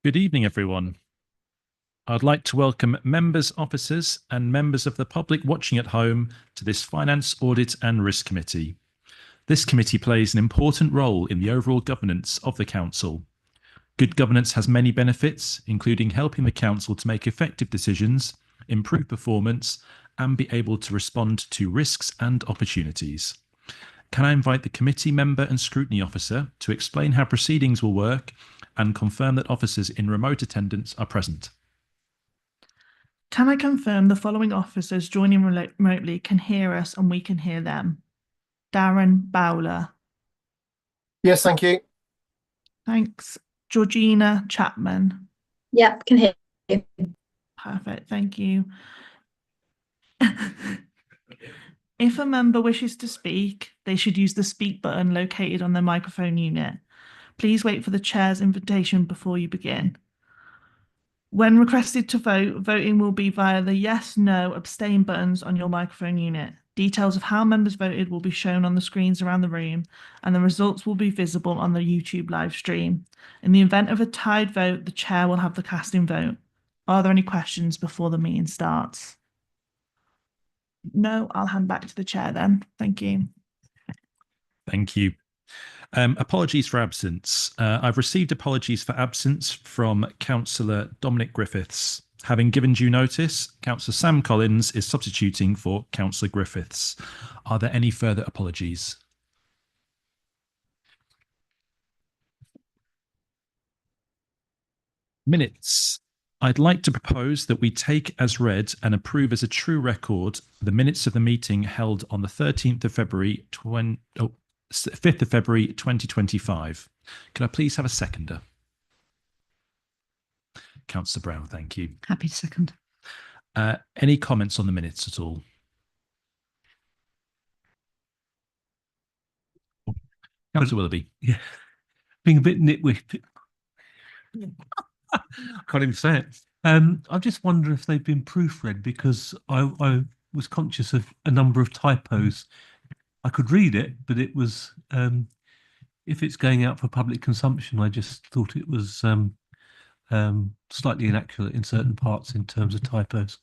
Good evening, everyone. I'd like to welcome members, officers, and members of the public watching at home to this Finance, Audit and Risk Committee. This committee plays an important role in the overall governance of the Council. Good governance has many benefits, including helping the Council to make effective decisions, improve performance, and be able to respond to risks and opportunities. Can I invite the committee member and scrutiny officer to explain how proceedings will work and confirm that officers in remote attendance are present? Can I confirm the following officers joining remotely can hear us and we can hear them? Darren Bowler. Yes, thank you. Thanks. Georgina Chapman. Yep, can hear you. Perfect, thank you. If a member wishes to speak, they should use the speak button located on their microphone unit. Please wait for the chair's invitation before you begin. When requested to vote, voting will be via the yes, no, abstain buttons on your microphone unit. Details of how members voted will be shown on the screens around the room, and the results will be visible on the YouTube live stream. In the event of a tied vote, the chair will have the casting vote. Are there any questions before the meeting starts? No, I'll hand back to the chair then. Thank you. Thank you. Apologies for absence. I've received apologies for absence from Councillor Dominic Griffiths. Having given due notice, Councillor Sam Collins is substituting for Councillor Griffiths. Are there any further apologies? Minutes. I'd like to propose that we take as read and approve as a true record the minutes of the meeting held on the 13th of February 5th of February 2025. Can I please have a seconder? Councillor Brown, thank you. Happy to second. Any comments on the minutes at all? Councillor Willoughby. Yeah, being a bit nitwit. Can't even say it. I just wonder if they've been proofread, because I was conscious of a number of typos. I could read it, but it was, if it's going out for public consumption, I just thought it was slightly inaccurate in certain parts in terms of typos.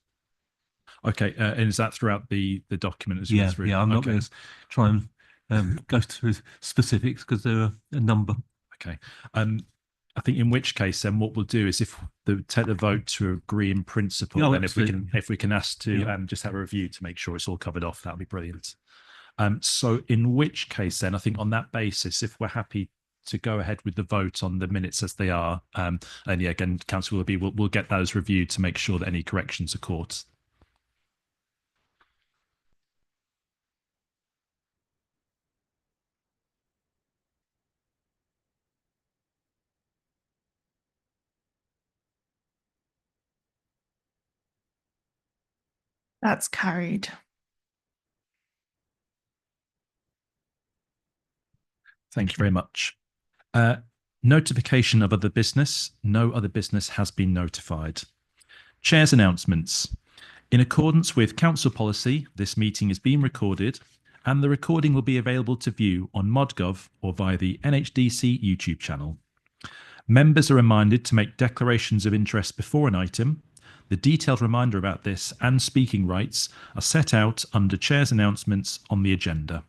Okay, and is that throughout the document as you Yeah, went through? yeah, I'm not going to try and go through specifics because there are a number. Okay. I think in which case then what we'll do is if take the vote to agree in principle, Oh, and if we can ask to Yeah. just have a review to make sure it's all covered off, that'll be brilliant. So in which case then I think on that basis, if we're happy to go ahead with the vote on the minutes as they are, and yeah, again, Councillor Willoughby, we'll get those reviewed to make sure that any corrections are caught. That's carried. Thank you very much. Notification of other business. No other business has been notified. Chair's announcements. In accordance with council policy, this meeting is being recorded and the recording will be available to view on ModGov or via the NHDC YouTube channel. Members are reminded to make declarations of interest before an item. The detailed reminder about this and speaking rights are set out under Chair's announcements on the agenda.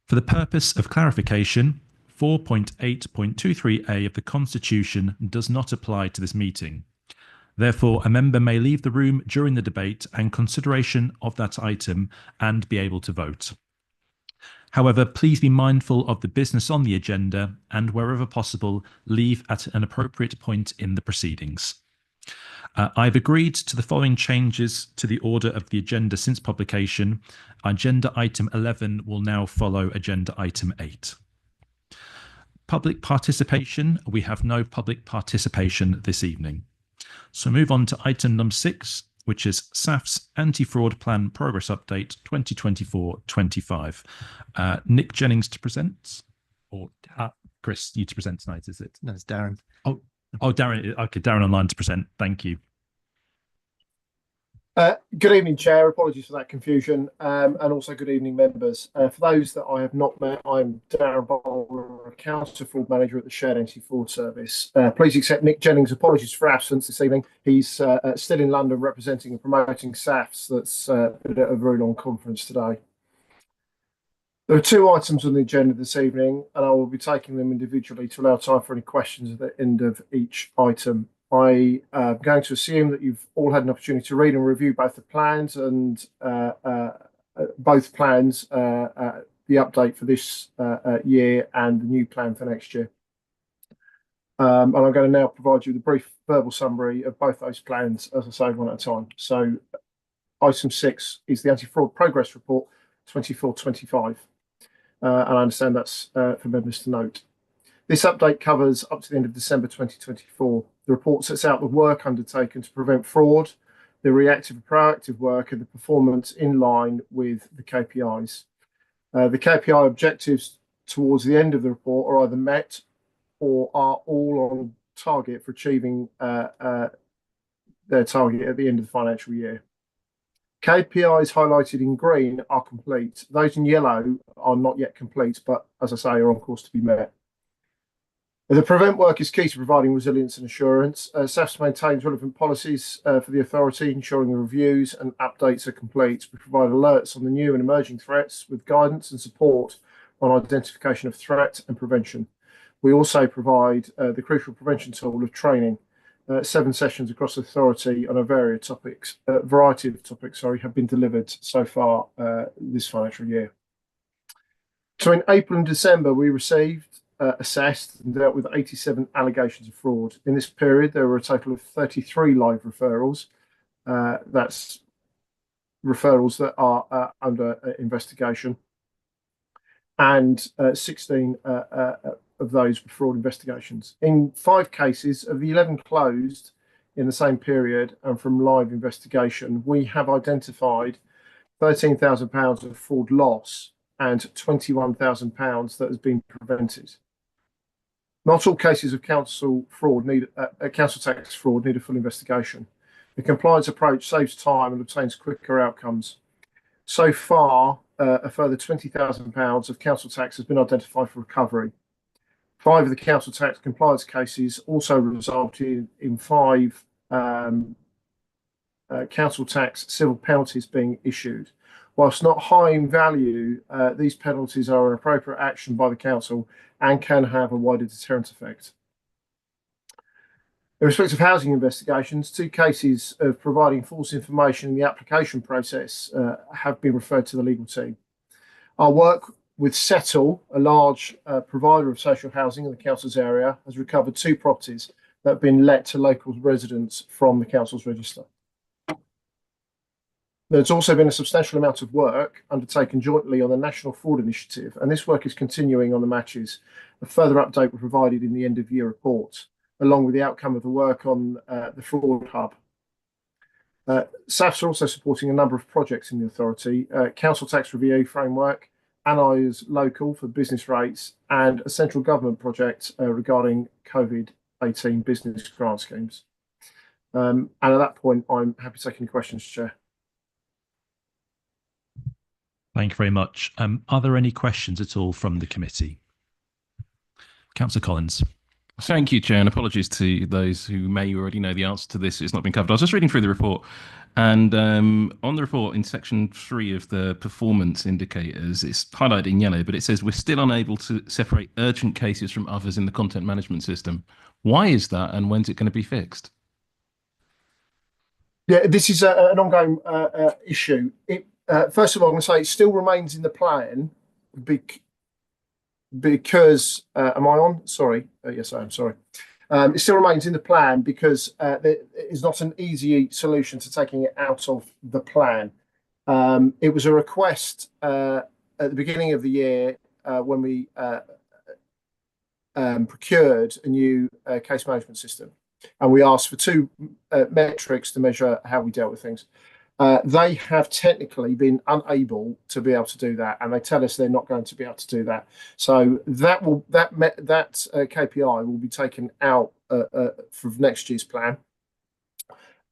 For the purpose of clarification, 4.8.23a of the Constitution does not apply to this meeting. Therefore, a member may leave the room during the debate and consideration of that item and be able to vote. However, please be mindful of the business on the agenda and wherever possible, leave at an appropriate point in the proceedings. I've agreed to the following changes to the order of the agenda since publication. Agenda item 11 will now follow agenda item 8. Public participation. We have no public participation this evening. So move on to item number 6, which is SAF's Anti-Fraud Plan Progress Update 2024-25. Nick Jennings to present, or Chris, you to present tonight, is it? No, it's Darren. Oh, Darren. Okay, Darren online to present. Thank you. Good evening, Chair. Apologies for that confusion, and also good evening, members. For those that I have not met, I'm Darren Bowler, Accounts Fraud Manager at the Shared Entity Fraud Service. Please accept Nick Jennings' apologies for absence this evening. He's still in London representing and promoting SAFs that's been at a very long conference today. There are 2 items on the agenda this evening, and I will be taking them individually to allow time for any questions at the end of each item. I am going to assume that you've all had an opportunity to read and review both the plans and the update for this year and the new plan for next year. And I'm going to now provide you with a brief verbal summary of both those plans, as I say, one at a time. So item 6 is the Anti-Fraud Progress Report 24-25. And I understand that's for members to note. This update covers up to the end of December 2024. The report sets out the work undertaken to prevent fraud, the reactive and proactive work, and the performance in line with the KPIs. The KPI objectives towards the end of the report are either met or are all on target for achieving their target at the end of the financial year. KPIs highlighted in green are complete. Those in yellow are not yet complete, but as I say, are on course to be met. The prevent work is key to providing resilience and assurance. SAFS maintains relevant policies for the authority, ensuring the reviews and updates are complete. We provide alerts on the new and emerging threats with guidance and support on identification of threat and prevention. We also provide the crucial prevention tool of training. 7 sessions across the authority on a variety of topics have been delivered so far this financial year. So in April and December, we received, assessed and dealt with 87 allegations of fraud. In this period, there were a total of 33 live referrals. That's referrals that are under investigation, and 16 of those were fraud investigations. In 5 cases of the 11 closed in the same period and from live investigation, we have identified £13,000 of fraud loss and £21,000 that has been prevented. Not all cases of council tax fraud need a full investigation. The compliance approach saves time and obtains quicker outcomes. So far, a further £20,000 of council tax has been identified for recovery. 5 of the council tax compliance cases also resulted in 5 council tax civil penalties being issued. Whilst not high in value, these penalties are an appropriate action by the council and can have a wider deterrent effect. In respect of housing investigations, 2 cases of providing false information in the application process have been referred to the legal team. Our work with Settle, a large provider of social housing in the council's area, has recovered 2 properties that have been let to local residents from the council's register. There's also been a substantial amount of work undertaken jointly on the National Fraud Initiative, and this work is continuing on the matches. A further update was provided in the end of year report, along with the outcome of the work on the Fraud Hub. SAFs are also supporting a number of projects in the authority, council tax review framework, Analyse Local for business rates, and a central government project regarding COVID-19 business grant schemes. And at that point, I'm happy to take any questions, Chair. Thank you very much. Are there any questions at all from the committee? Councillor Collins. Thank you, Chair, and apologies to those who may already know the answer to this. It's not been covered. I was just reading through the report, and on the report in section 3 of the performance indicators, it's highlighted in yellow, but it says we're still unable to separate urgent cases from others in the content management system. Why is that, and when's it going to be fixed? Yeah, this is an ongoing issue. First of all, I'm going to say it still remains in the plan because, am I on? Sorry. Yes, I am. Sorry. It still remains in the plan because there is not an easy solution to taking it out of the plan. It was a request at the beginning of the year when we procured a new case management system, and we asked for 2 metrics to measure how we dealt with things. They have technically been unable to be able to do that, and they tell us they're not going to be able to do that. So that KPI will be taken out for next year's plan.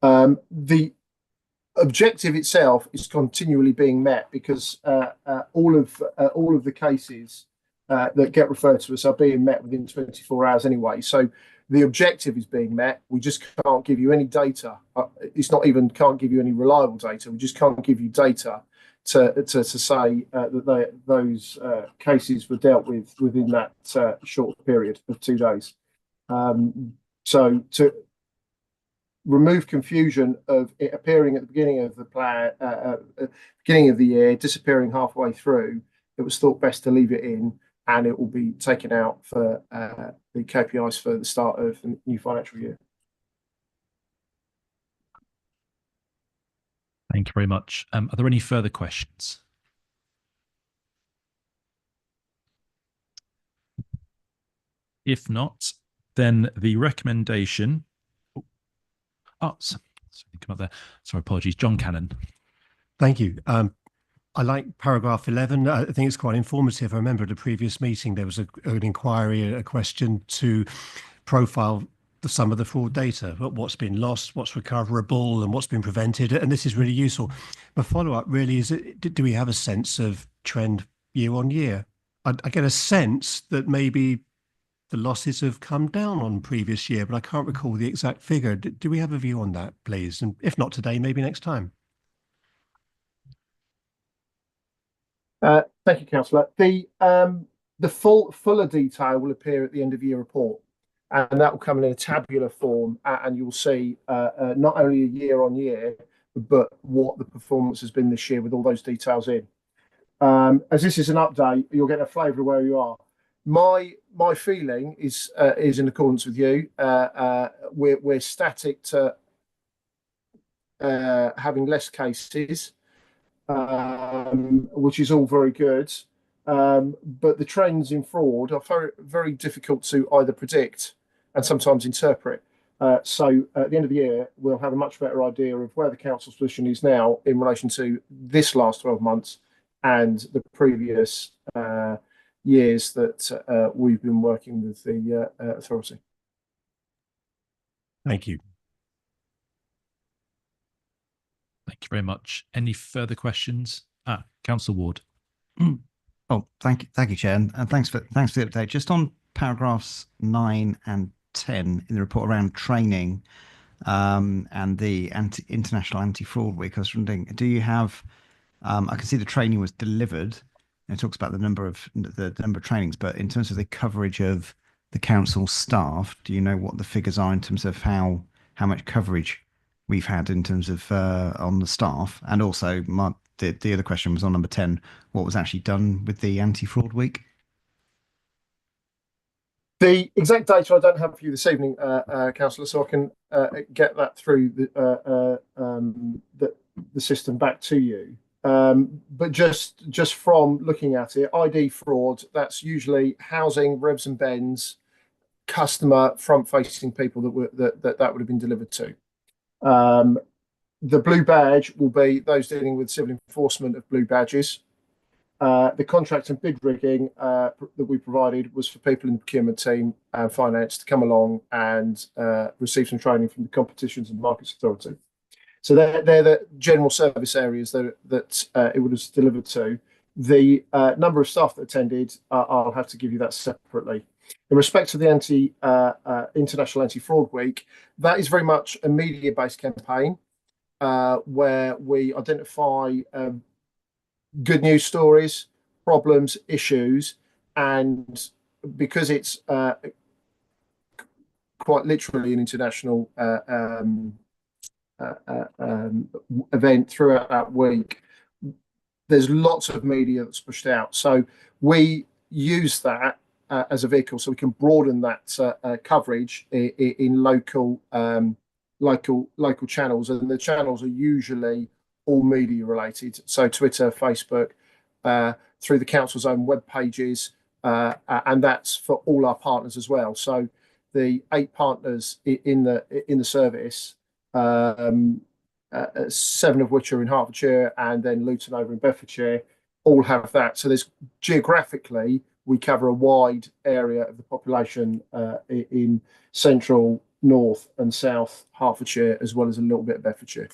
The objective itself is continually being met because all of the cases that get referred to us are being met within 24 hours anyway. So the objective is being met. We just can't give you any data. It's not even can't give you any reliable data. We just can't give you data to say that those cases were dealt with within that short period of 2 days. So to remove confusion of it appearing at the beginning of the plan, beginning of the year, disappearing halfway through, it was thought best to leave it in, and it will be taken out for the KPIs for the start of the new financial year. Thank you very much. Are there any further questions? If not, then the recommendation. Oh, something come up there. Sorry, apologies. John Cannon. Thank you. I like paragraph 11. I think it's quite informative. I remember at a previous meeting, there was an inquiry, a question to profile some of the fraud data, what's been lost, what's recoverable, and what's been prevented. And this is really useful. My follow-up really is, do we have a sense of trend year on year? I get a sense that maybe the losses have come down on previous year, but I can't recall the exact figure. Do we have a view on that, please? And if not today, maybe next time. Thank you, Councillor. The fuller detail will appear at the end of year report, and that will come in a tabular form, and you'll see not only a year on year, but what the performance has been this year with all those details in. As this is an update, you'll get a flavour of where you are. My feeling is in accordance with you. We're static to having less cases, which is all very good. But the trends in fraud are very, very difficult to either predict and sometimes interpret. So at the end of the year, we'll have a much better idea of where the council's position is now in relation to this last 12 months and the previous years that we've been working with the authority. Thank you. Thank you very much. Any further questions? Councillor Ward. Oh, thank you, Chair, and thanks for the update. Just on paragraphs 9 and 10 in the report around training and the International Anti-Fraud Week, I was wondering, do you have? I can see the training was delivered, and it talks about the number of trainings, but in terms of the coverage of the council staff, do you know what the figures are in terms of how much coverage we've had in terms of on the staff? And also, the other question was on number 10, what was actually done with the Anti-Fraud Week? The exact data I don't have for you this evening, Councillor, so I can get that through the system back to you. But just from looking at it, ID fraud, that's usually housing, revs and bends, customer front-facing people that would have been delivered to. The blue badge will be those dealing with civil enforcement of blue badges. The contract and bid rigging that we provided was for people in the procurement team and finance to come along and receive some training from the Competitions and Markets Authority. So they're the general service areas that it would have delivered to. The number of staff that attended, I'll have to give you that separately. In respect to the International Anti-Fraud Week, that is very much a media-based campaign where we identify good news stories, problems, issues, and because it's quite literally an international event throughout that week, there's lots of media that's pushed out. So we use that as a vehicle so we can broaden that coverage in local channels, and the channels are usually all media related. So Twitter, Facebook, through the council's own web pages, and that's for all our partners as well. So the 8 partners in the service, 7 of which are in Hertfordshire and then Luton over in Bedfordshire, all have that. So there's geographically we cover a wide area of the population in central, north and south Hertfordshire, as well as a little bit of Bedfordshire.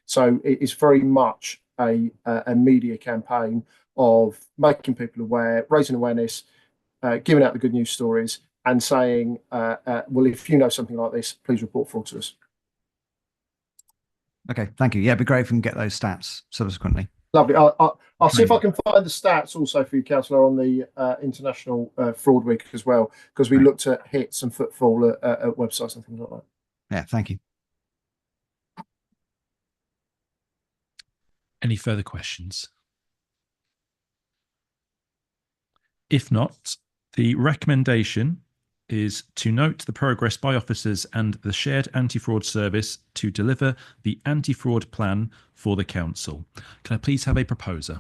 So it is very much a media campaign of making people aware, raising awareness, giving out the good news stories, and saying, well, if you know something like this, please report fraud to us. Okay, thank you. Yeah, it'd be great if we can get those stats subsequently. Lovely. I'll see if I can find the stats also for you, Councillor, on the International Fraud Week as well, because we Right. looked at hits and footfall at websites and things like that. Yeah, thank you. Any further questions? If not, the recommendation is to note the progress by officers and the shared anti-fraud service to deliver the anti-fraud plan for the council. Can I please have a proposer?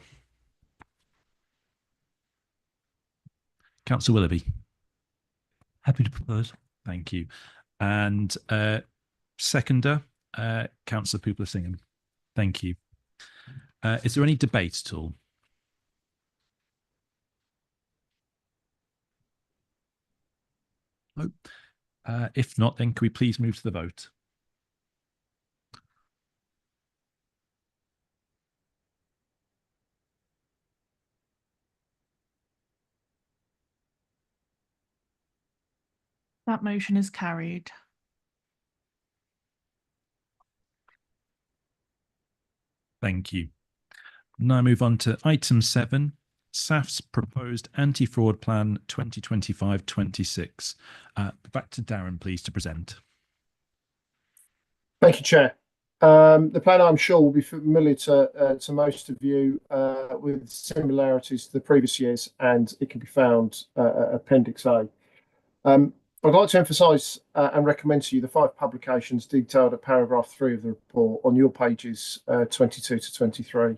Councillor Willoughby. Happy to propose. Thank you. And seconder, Councillor Poopler-Singham. Thank you. Is there any debate at all? No. If not, then can we please move to the vote? That motion is carried. Thank you. Now move on to item 7, SAF's proposed anti-fraud plan 2025-26. Back to Darren, please, to present. Thank you, Chair. The plan, I'm sure, will be familiar to most of you, with similarities to the previous years, and it can be found Appendix A. I'd like to emphasise and recommend to you the 5 publications detailed at paragraph 3 of the report on your pages 22 to 23.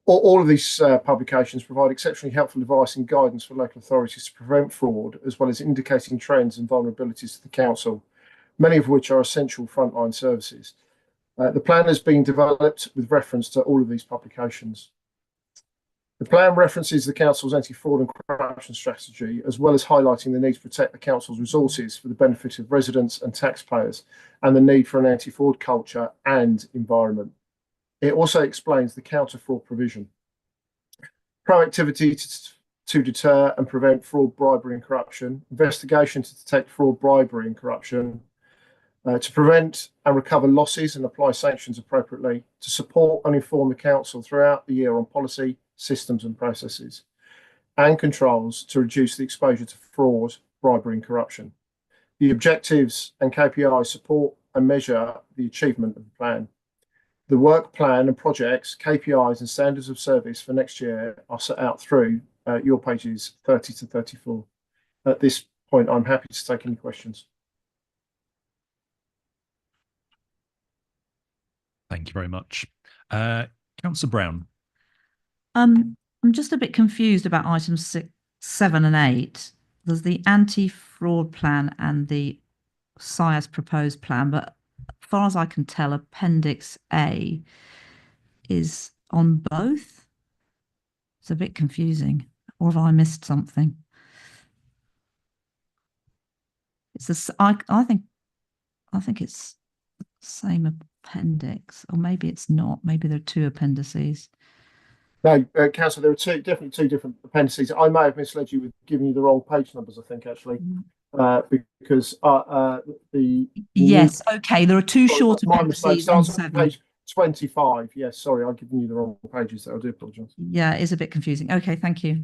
All of these publications provide exceptionally helpful advice and guidance for local authorities to prevent fraud, as well as indicating trends and vulnerabilities to the council, many of which are essential frontline services. The plan has been developed with reference to all of these publications. The plan references the council's anti-fraud and corruption strategy, as well as highlighting the need to protect the council's resources for the benefit of residents and taxpayers, and the need for an anti-fraud culture and environment. It also explains the counter-fraud provision, proactivity to deter and prevent fraud, bribery and corruption, investigation to detect fraud, bribery and corruption, to prevent and recover losses and apply sanctions appropriately, to support and inform the council throughout the year on policy, systems and processes, and controls to reduce the exposure to fraud, bribery and corruption. The objectives and KPIs support and measure the achievement of the plan. The work plan and projects, KPIs and standards of service for next year are set out through your pages 30 to 34. At this point, I'm happy to take any questions. Thank you very much. Councillor Brown. I'm just a bit confused about items 6, 7 and 8. There's the anti-fraud plan and the SIAS proposed plan, but as far as I can tell, Appendix A is on both. It's a bit confusing. Or have I missed something? It's this. I think it's the same appendix, or maybe it's not. Maybe there are 2 appendices. No, Councillor, there are definitely two different appendices. I may have misled you with giving you the wrong page numbers, I think, actually, because the yes, okay, there are 2 short my mistake. appendices on Starts on 7. page 25. Yes, sorry, I've given you the wrong pages there. I do apologise. Yeah, it is a bit confusing. Okay, thank you.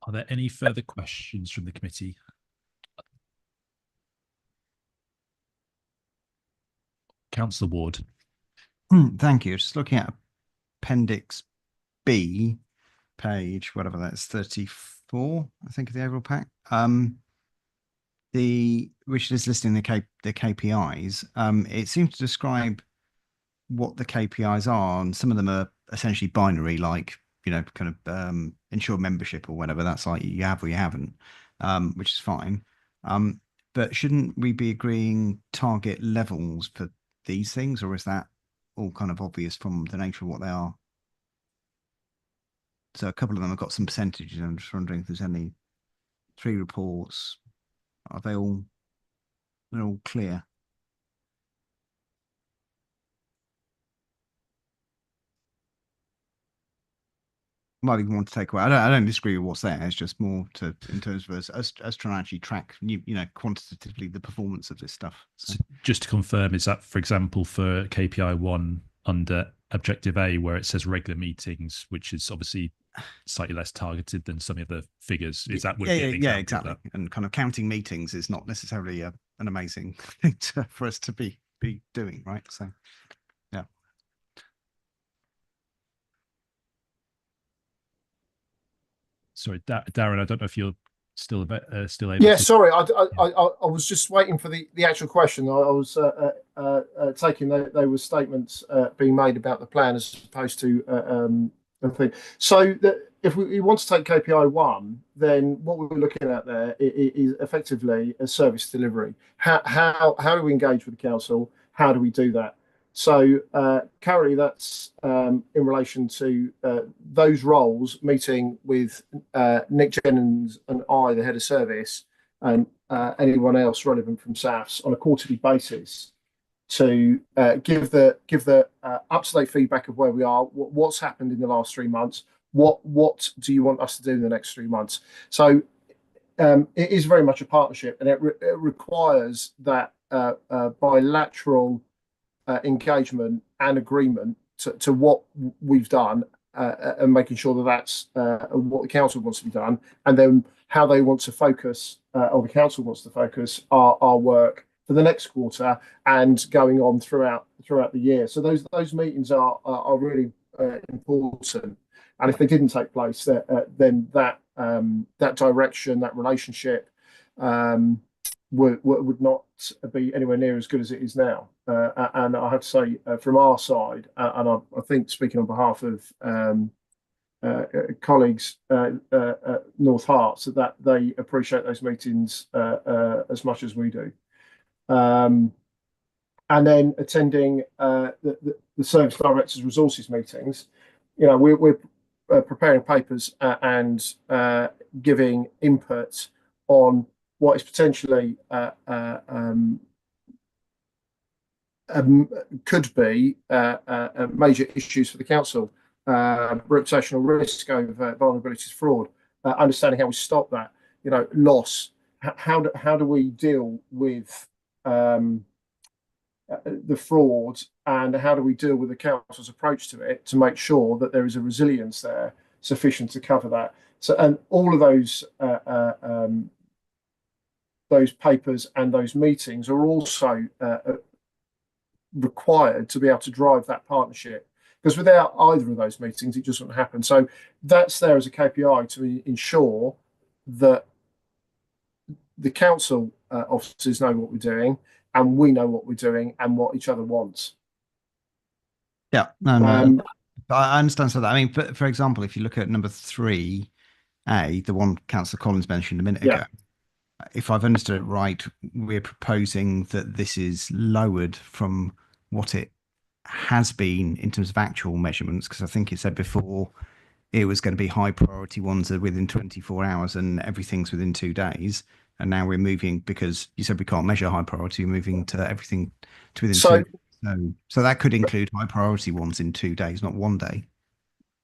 Are there any further questions from the committee? Councillor Ward. Thank you. Just looking at Appendix B, page, whatever that's 34, I think, of the overall pack. Which is listing the KPIs. It seems to describe what the KPIs are, and some of them are essentially binary, like, you know, kind of ensure membership or whatever. That's like you have or you haven't, which is fine. But shouldn't we be agreeing target levels for these things, or is that all kind of obvious from the nature of what they are? So a couple of them have got some percentages. I'm just wondering if there's any 3 reports. Are they all? They're all clear. Might even want to take away. I don't disagree with what's there. It's just more to in terms of us trying to actually track, quantitatively the performance of this stuff. So. Just to confirm, is that, for example, for KPI 1 under Objective A, where it says regular meetings, which is obviously slightly less targeted than some of the figures? Is that yeah, exactly. And kind of counting meetings is not necessarily an amazing thing for us to be doing, right? So. Sorry, Darren, I don't know if you're still able Yeah, to... sorry, I was just waiting for the actual question. I was taking there were statements being made about the plan as opposed to the thing. So if we want to take KPI 1, then what we're looking at there is effectively a service delivery. How do we engage with the council? How do we do that? So currently that's in relation to those roles, meeting with Nick Jennings and I, the head of service, and anyone else relevant from SAFs on a quarterly basis to give the up-to-date feedback of where we are, what's happened in the last 3 months, what do you want us to do in the next 3 months. So it is very much a partnership, and it requires that bilateral engagement and agreement to what we've done, and making sure that that's what the council wants to be done, and then how they want to focus, or the council wants to focus our work for the next quarter and going on throughout the year. So those meetings are really important, and if they didn't take place, then that direction, that relationship, would not be anywhere near as good as it is now. And I have to say, from our side, and I think speaking on behalf of colleagues at North Herts, that they appreciate those meetings as much as we do. And then attending the service directors' resources meetings, we're preparing papers and giving input on what is potentially could be major issues for the council, reputational risk over vulnerabilities, fraud, understanding how we stop that, loss. How do we deal with the fraud, and how do we deal with the council's approach to it to make sure that there is a resilience there sufficient to cover that. So, and all of those papers and those meetings are also required to be able to drive that partnership, because without either of those meetings it just wouldn't happen. So that's there as a KPI to ensure that the council officers know what we're doing, and we know what we're doing and what each other wants. Yeah, no, I understand. So that, I mean, for example, if you look at number 3A, the one Councillor Collins mentioned a minute ago, if I've understood it right, we're proposing that this is lowered from what it has been in terms of actual measurements, because I think it said before it was going to be high priority ones are within 24 hours and everything's within 2 days. And now we're moving, because you said we can't measure high priority, we're moving to everything to within 2 days. So that could include high priority ones in 2 days, not 1 day.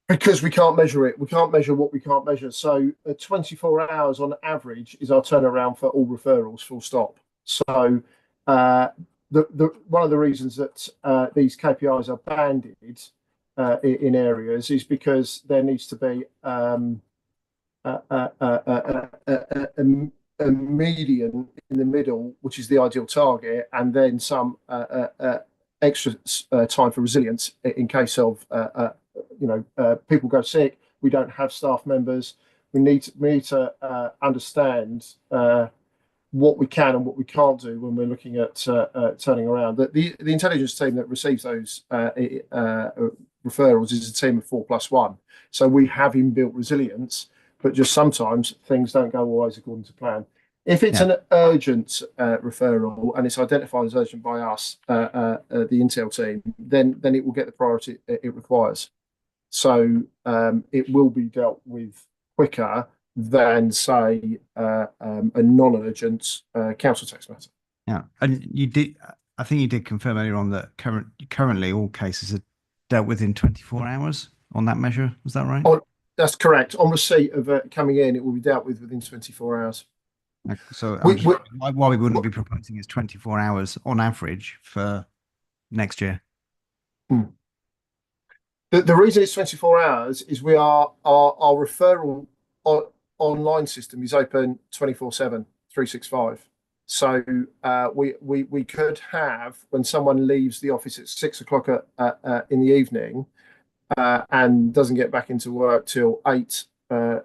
Because we can't measure it. We can't measure what we can't measure. So 24 hours on average is our turnaround for all referrals, full stop. So one of the reasons that these KPIs are banded in areas is because there needs to be a median in the middle, which is the ideal target, and then some extra time for resilience in case of people go sick. We don't have staff members. We need to understand what we can and what we can't do when we're looking at turning around. The intelligence team that receives those referrals is a team of 4+1. So we have inbuilt resilience, but just sometimes things don't go always according to plan. If it's an urgent referral and it's identified as urgent by us, the Intel team, then it will get the priority it requires. So it will be dealt with quicker than say a non-urgent council tax matter. Yeah, and you did. I think you did confirm earlier on that currently all cases are dealt with in 24 hours on that measure. Was that right? Oh, that's correct. On receipt of coming in, it will be dealt with within 24 hours. So We- why we wouldn't be proposing is 24 hours on average for next year. The reason it's 24 hours is our referral online system is open 24/7, 365. So we could have, when someone leaves the office at 6 o'clock in the evening and doesn't get back into work till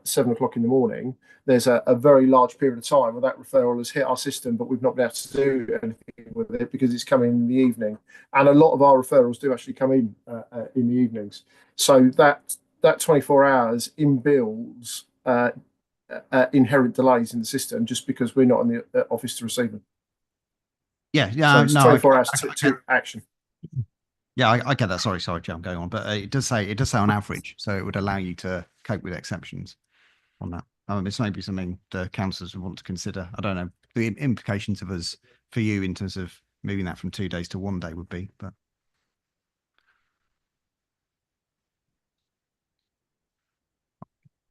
7 o'clock in the morning, there's a very large period of time where that referral has hit our system, but we've not been able to do anything with it because it's coming in the evening. And a lot of our referrals do actually come in the evenings. So that 24 hours inbuilds inherent delays in the system just because we're not in the office to receive them. Yeah, So it's 24 hours to action. Yeah, I get that. Sorry, Joe, I'm going on, but it does say on average, so it would allow you to cope with exceptions on that. It's maybe something the councillors would want to consider. I don't know the implications of us for you in terms of moving that from 2 days to 1 day would be, but.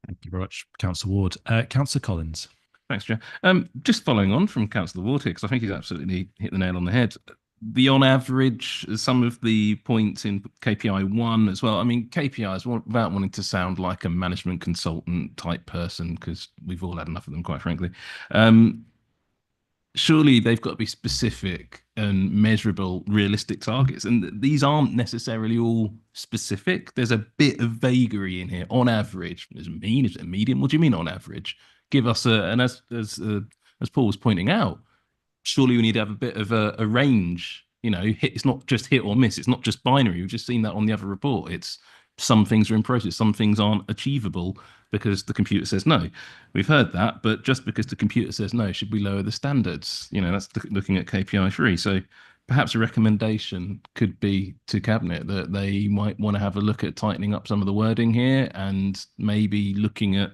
Thank you very much, Councillor Ward. Councillor Collins. Thanks, Joe. Just following on from Councillor Ward here, because I think he's absolutely hit the nail on the head. The on average, some of the points in KPI 1 as well. I mean, KPIs, without wanting to sound like a management consultant type person, because we've all had enough of them, quite frankly. Surely they've got to be specific and measurable, realistic targets. And these aren't necessarily all specific. There's a bit of vagary in here. On average, is it mean? Is it medium? What do you mean on average? Give us and as Paul was pointing out, surely we need to have a bit of a range. You know, it's not just hit or miss. It's not just binary. We've just seen that on the other report. It's some things are in process, some things aren't achievable because the computer says no. We've heard that, but just because the computer says no, should we lower the standards? You know, that's looking at KPI 3. So perhaps a recommendation could be to Cabinet that they might want to have a look at tightening up some of the wording here and maybe looking at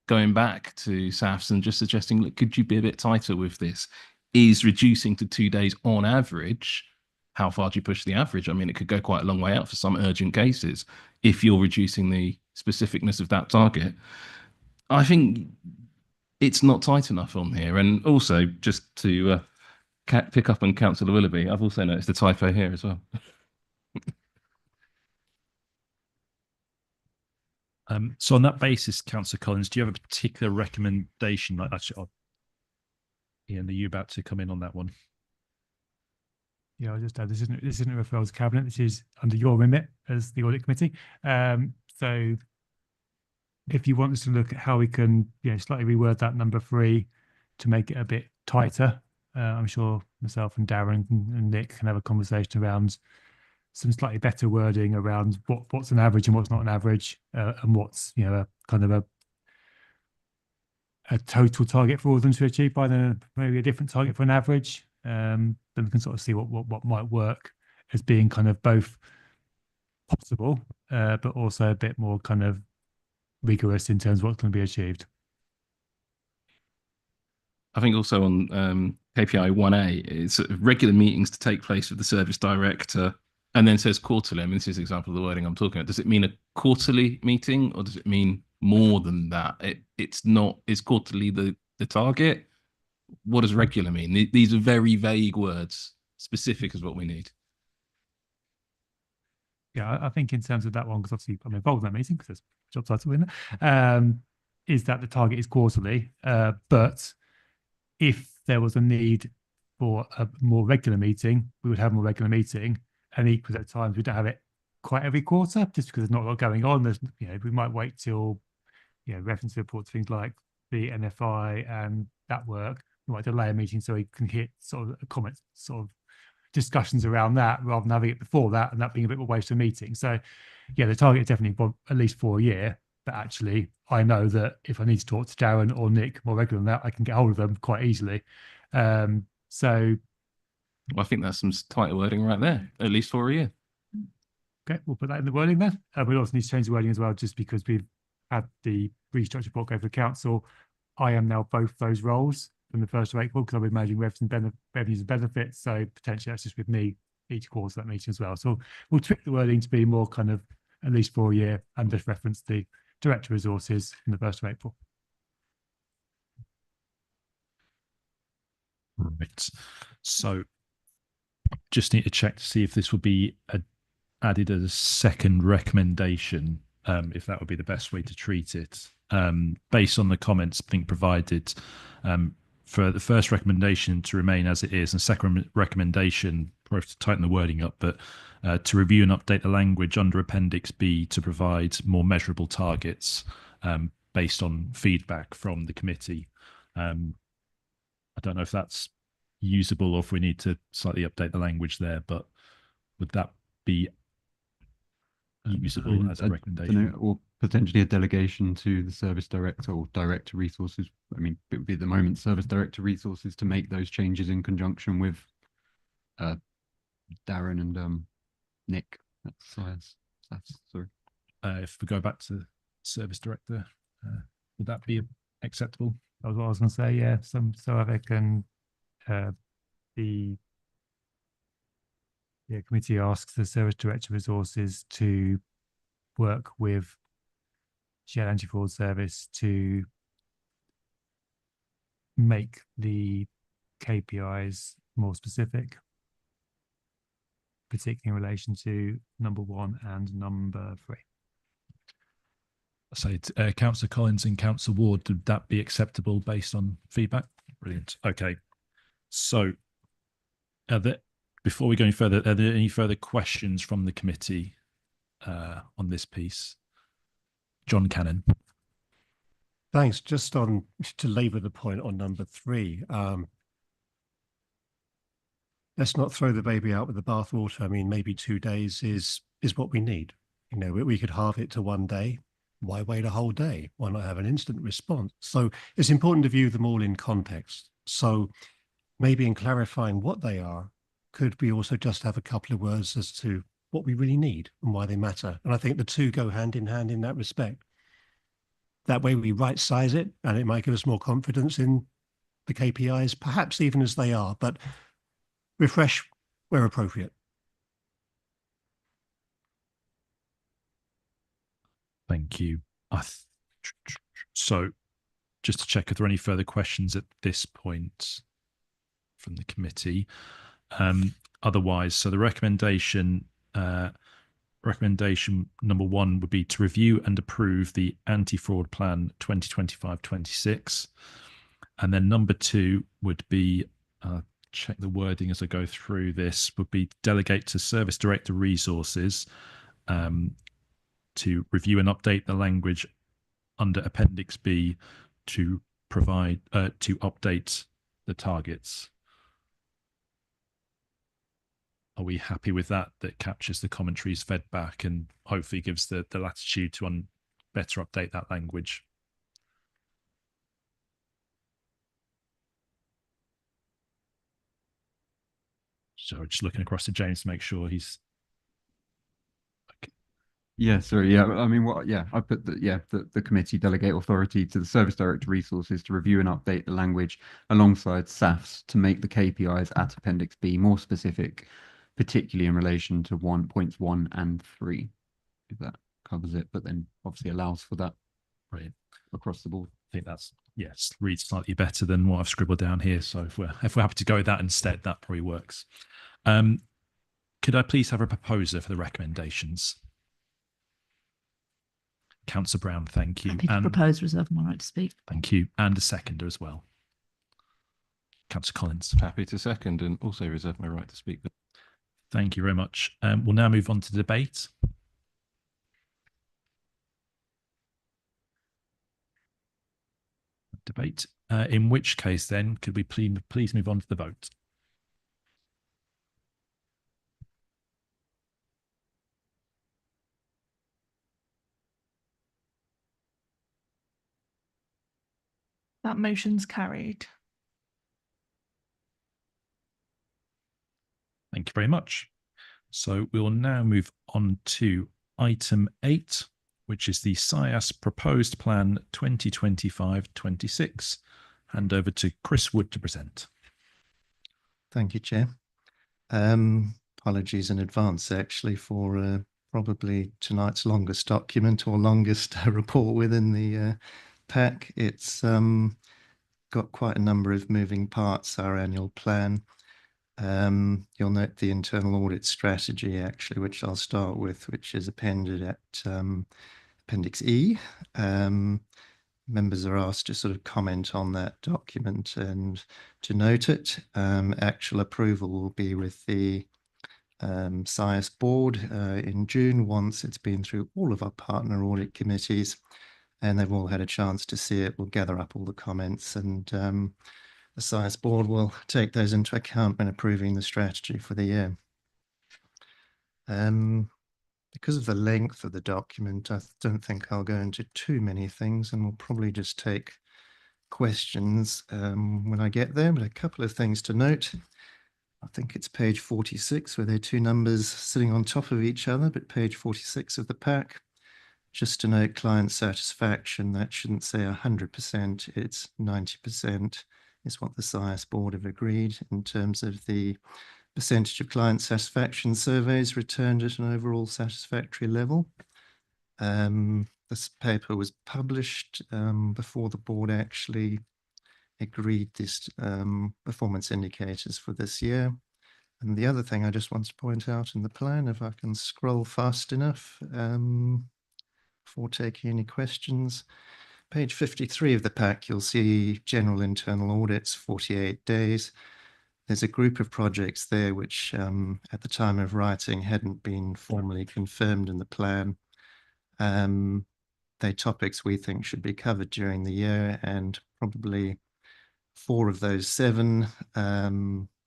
going back to SAFs and just suggesting, look, could you be a bit tighter with this? Is reducing to 2 days on average, how far do you push the average? I mean, it could go quite a long way out for some urgent cases if you're reducing the specificness of that target. I think it's not tight enough on here. And also, just to pick up on Councillor Willoughby, I've also noticed a typo here as well. So on that basis, Councillor Collins, do you have a particular recommendation? Like, actually, Ian, are you about to come in on that one? Yeah, I'll just add, this isn't a referral to Cabinet. This is under your remit as the Audit Committee. So if you want us to look at how we can, slightly reword that number 3 to make it a bit tighter, I'm sure myself and Darren and Nick can have a conversation around some slightly better wording around what's an average and what's not an average, and what's a kind of a total target for all of them to achieve by maybe a different target for an average. Then we can sort of see what might work as being kind of both possible, but also a bit more kind of rigorous in terms of what's going to be achieved. I think also on KPI 1A, it's regular meetings to take place with the service director, and then says quarterly. I mean, this is an example of the wording I'm talking about. Does it mean a quarterly meeting, or does it mean more than that? It's not. Is quarterly the target? What does regular mean? These are very vague words. Specific is what we need. Yeah, I think in terms of that one, because obviously I'm involved in that meeting because there's job title in there, is that the target is quarterly. But if there was a need for a more regular meeting, we would have a more regular meeting. And equally at times we don't have it quite every quarter just because there's not a lot going on. There's, we might wait till, reference reports, things like the NFI and that work. We might delay a meeting so we can hit sort of comments, sort of discussions around that rather than having it before that and that being a bit of a waste of a meeting. So yeah, the target is definitely at least for a year, but actually I know that if I need to talk to Darren or Nick more regular than that, I can get hold of them quite easily. Well, I think that's some tighter wording right there, at least for a year. Okay, we'll put that in the wording then. We also need to change the wording as well, just because we've had the restructure report go for the council. I am now both those roles from the 1st of April because I'll be managing revenues and benefits. So potentially that's just with me each quarter that meeting as well. So we'll tweak the wording to be more kind of at least for a year and just reference the director resources from the 1st of April. Right. So just need to check to see if this will be added as a second recommendation, if that would be the best way to treat it. Based on the comments I think provided, for the first recommendation to remain as it is, and second recommendation, probably to tighten the wording up, but to review and update the language under Appendix B to provide more measurable targets based on feedback from the committee. I don't know if that's usable or if we need to slightly update the language there, but would that be usable as a recommendation? Or potentially a delegation to the service director or director resources. I mean, it would be at the moment service director resources to make those changes in conjunction with Darren and Nick. That's sorry. If we go back to service director, would that be acceptable? That was what I was going to say. Yeah, so I can the committee asks the service director resources to work with Shared Anti-Fraud Service to make the KPIs more specific, particularly in relation to number 1 and number 3. Say Councillor Collins and Councillor Ward, would that be acceptable based on feedback? Brilliant. Okay. So before we go any further, are there any further questions from the committee on this piece? John Cannon. Thanks. Just to labour the point on number 3, let's not throw the baby out with the bathwater. I mean, maybe 2 days is what we need. You know, we could halve it to 1 day. Why wait a whole day? Why not have an instant response? So it's important to view them all in context. So maybe in clarifying what they are, could we also just have a couple of words as to what we really need and why they matter? And I think the two go hand in hand in that respect. That way we right size it, and it might give us more confidence in the KPIs, perhaps even as they are, but refresh where appropriate. Thank you. So just to check, are there any further questions at this point from the committee? Otherwise, so the recommendation number 1 would be to review and approve the anti-fraud plan 2025-26. And then number 2 would be, check the wording as I go through this, would be delegate to service director resources to review and update the language under Appendix B to provide to update the targets. Are we happy with that? That captures the commentaries fed back and hopefully gives the latitude to better update that language. So just looking across to James to make sure he's. Okay. Yeah, sorry. Yeah, I mean, I put the committee delegate authority to the service director resources to review and update the language alongside SAFs to make the KPIs at Appendix B more specific, particularly in relation to points 1 and 3, if that covers it, but then obviously allows for that across the board. I think that's, yes, reads slightly better than what I've scribbled down here. So if we're happy to go with that instead, that probably works. Could I please have a proposer for the recommendations? Councillor Brown, thank you. Happy to propose, reserve my right to speak. Thank you. And a seconder as well. Councillor Collins. Happy to second and also reserve my right to speak. Thank you very much. We'll now move on to debate. In which case then, could we please move on to the vote? That motion's carried. Thank you very much. So we will now move on to item 8, which is the SIAS Proposed Plan 2025-26. Hand over to Chris Wood to present. Thank you, Chair. Apologies in advance, actually, for probably tonight's longest document or longest report within the pack. It's got quite a number of moving parts, our annual plan. You'll note the internal audit strategy, actually, which I'll start with, which is appended at Appendix E. Members are asked to sort of comment on that document and to note it. Actual approval will be with the SIAS board in June, once it's been through all of our partner audit committees and they've all had a chance to see it. We'll gather up all the comments, and the SIAS board will take those into account when approving the strategy for the year. Because of the length of the document, I don't think I'll go into too many things, and we'll probably just take questions when I get there. But a couple of things to note. I think it's page 46, where there are two numbers sitting on top of each other, but page 46 of the pack. Just to note client satisfaction, that shouldn't say 100%, it's 90% is what the SIAS board have agreed in terms of the percentage of client satisfaction surveys returned at an overall satisfactory level. This paper was published before the board actually agreed this performance indicators for this year. And the other thing I just want to point out in the plan, if I can scroll fast enough before taking any questions, page 53 of the pack, you'll see general internal audits, 48 days. There's a group of projects there which at the time of writing hadn't been formally confirmed in the plan. They're topics we think should be covered during the year, and probably 4 of those 7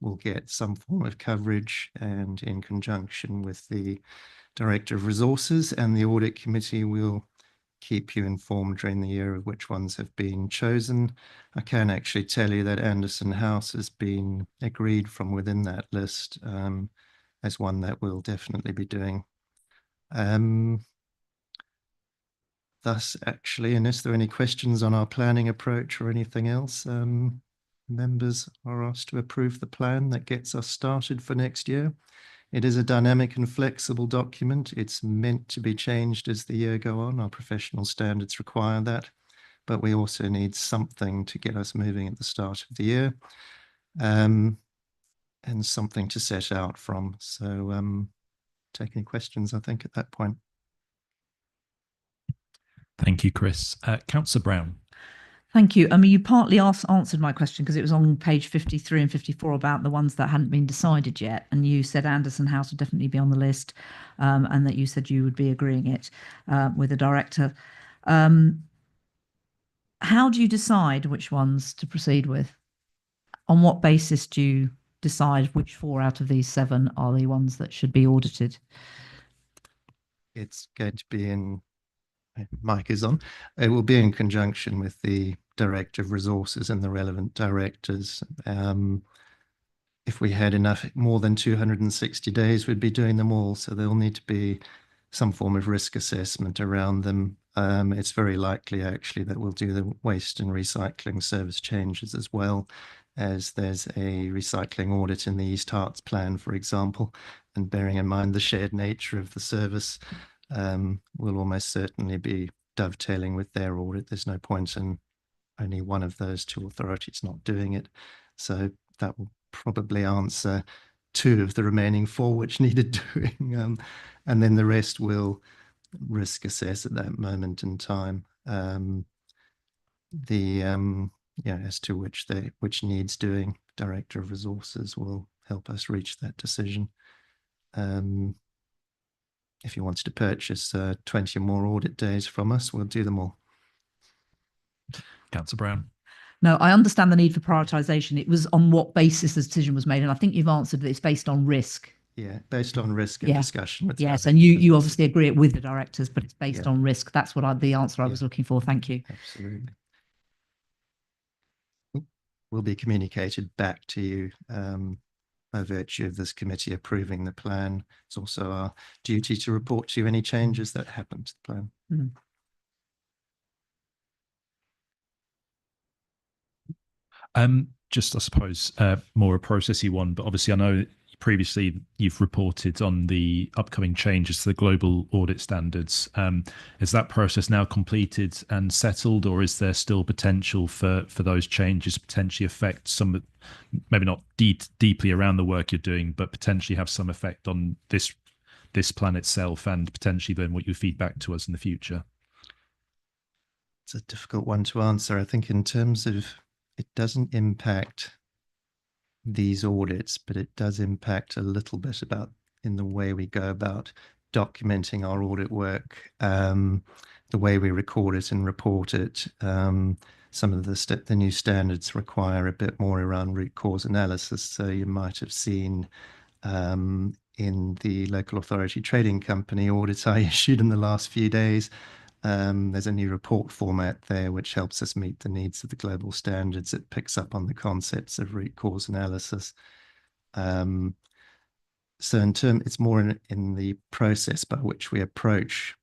will get some form of coverage, and in conjunction with the Director of Resources and the Audit Committee, will keep you informed during the year of which ones have been chosen. I can actually tell you that Anderson House has been agreed from within that list as one that we'll definitely be doing. Thus, actually, unless there are any questions on our planning approach or anything else, members are asked to approve the plan that gets us started for next year. It is a dynamic and flexible document. It's meant to be changed as the year go on. Our professional standards require that, but we also need something to get us moving at the start of the year, and something to set out from. So take any questions, I think, at that point. Thank you, Chris. Councillor Brown. Thank you. I mean, you partly answered my question because it was on page 53 and 54 about the ones that hadn't been decided yet. And you said Anderson House would definitely be on the list, and that you said you would be agreeing it with the director. How do you decide which ones to proceed with? On what basis do you decide which 4 out of these 7 are the ones that should be audited? It's going to be in... Mic is on. It will be in conjunction with the Director of Resources and the relevant directors. If we had more than 260 days, we'd be doing them all. So there'll need to be some form of risk assessment around them. It's very likely, actually, that we'll do the waste and recycling service changes as well, as there's a recycling audit in the East Herts plan, for example, and bearing in mind the shared nature of the service, will almost certainly be dovetailing with their audit. There's no point in only one of those 2 authorities not doing it. So that will probably answer 2 of the remaining 4 which needed doing. And then the rest will risk assess at that moment in time. As to which needs doing, Director of Resources will help us reach that decision. If you wanted to purchase 20 or more audit days from us, we'll do them all. Councillor Brown. No, I understand the need for prioritisation. It was on what basis the decision was made, and I think you've answered that it's based on risk. Yeah, based on risk and discussion with. Yes, and you obviously agree it with the directors, but it's based on risk. That's what the answer I was looking for. Thank you. Absolutely. Will be communicated back to you by virtue of this committee approving the plan. It's also our duty to report to you any changes that happen to the plan. Just, I suppose, more a processy one, but obviously I know previously you've reported on the upcoming changes to the global audit standards. Is that process now completed and settled, or is there still potential for those changes to potentially affect some, maybe not deeply around the work you're doing, but potentially have some effect on this plan itself and potentially then what you feed back to us in the future? It's a difficult one to answer. I think in terms of, it doesn't impact these audits, but it does impact a little bit about in the way we go about documenting our audit work, the way we record it and report it. Some of the new standards require a bit more around root cause analysis. So you might have seen in the local authority trading company audits I issued in the last few days, there's a new report format there which helps us meet the needs of the global standards. It picks up on the concepts of root cause analysis. So it's more in the process by which we approach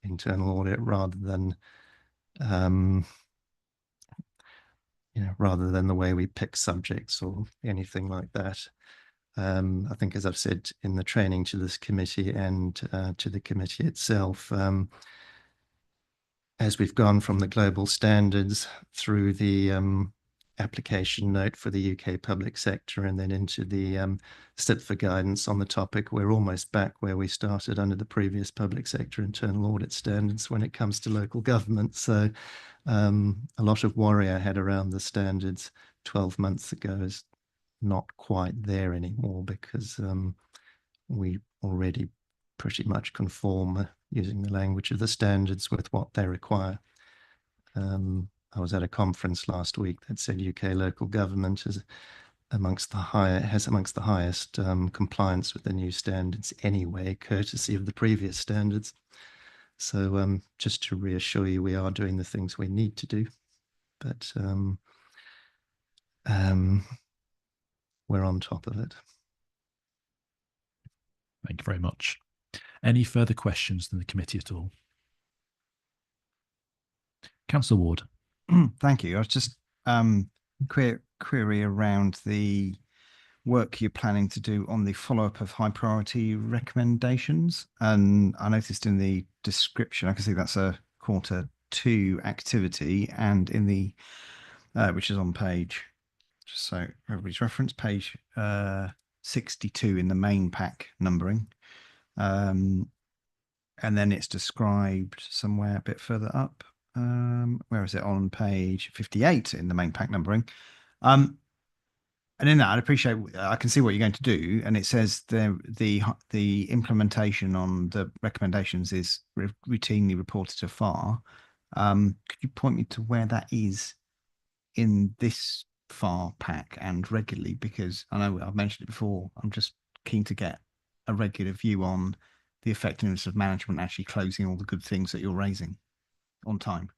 internal audit rather than rather than the way we pick subjects or anything like that. I think, as I've said in the training to this committee and to the committee itself, as we've gone from the global standards through the application note for the UK public sector and then into the STIP for guidance on the topic, we're almost back where we started under the previous public sector internal audit standards when it comes to local government. So a lot of worry I had around the standards 12 months ago is not quite there anymore, because we already pretty much conform using the language of the standards with what they require. I was at a conference last week that said UK local government has amongst the highest compliance with the new standards anyway, courtesy of the previous standards. So just to reassure you, we are doing the things we need to do, but we're on top of it. Thank you very much. Any further questions from the committee at all? Councillor Ward. Thank you. I was just query around the work you're planning to do on the follow-up of high priority recommendations. And I noticed in the description, I can see that's a Q2 activity, and in the which is on page, just so everybody's reference, page 62 in the main pack numbering. And then it's described somewhere a bit further up. Where is it? On page 58 in the main pack numbering. And in that, I can see what you're going to do, and it says the implementation on the recommendations is routinely reported to FAR. Could you point me to where that is in this FAR pack and regularly? Because I know I've mentioned it before. I'm just keen to get a regular view on the effectiveness of management actually closing all the good things that you're raising on time.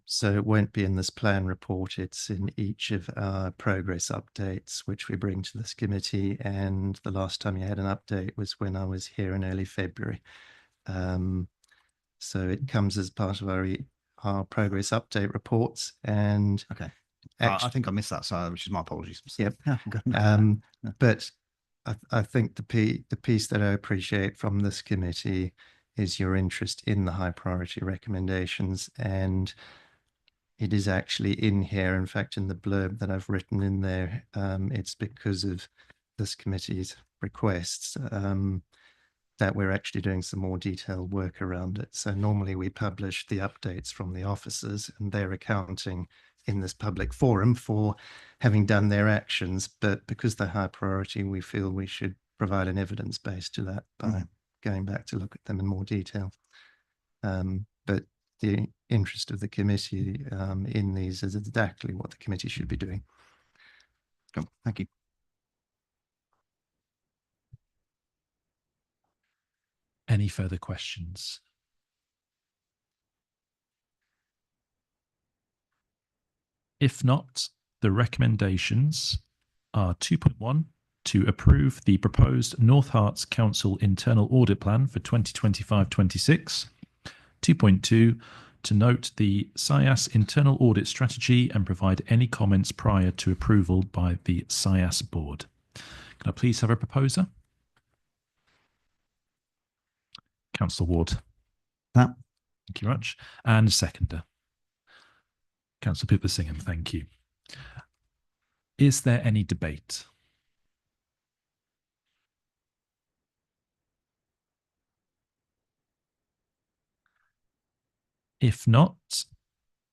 So it won't be in this plan report. It's in each of our progress updates, which we bring to this committee. And the last time you had an update was when I was here in early February. So it comes as part of our progress update reports. And okay, I think I missed that, so which is my apologies. Yep. But I think the piece that I appreciate from this committee is your interest in the high priority recommendations, and it is actually in here. In fact, in the blurb that I've written in there, it's because of this committee's requests that we're actually doing some more detailed work around it. So normally we publish the updates from the officers and their accounting in this public forum for having done their actions, but because they're high priority, we feel we should provide an evidence base to that by going back to look at them in more detail. But the interest of the committee in these is exactly what the committee should be doing. Cool. Thank you. Any further questions? If not, the recommendations are 2.1, to approve the proposed North Herts Council internal audit plan for 2025-26. 2.2, to note the SIAS internal audit strategy and provide any comments prior to approval by the SIAS board. Can I please have a proposer? Councillor Ward. That. Thank you very much. And a seconder. Councillor Pipper-Singham, thank you. Is there any debate? If not,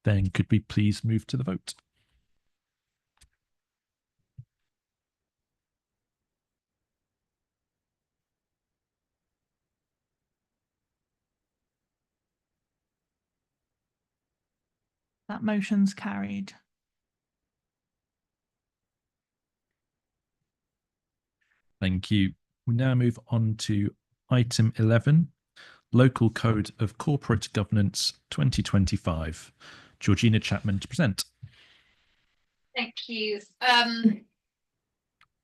then could we please move to the vote? That motion's carried. Thank you. We now move on to item 11, Local Code of Corporate Governance 2025. Georgina Chapman to present. Thank you.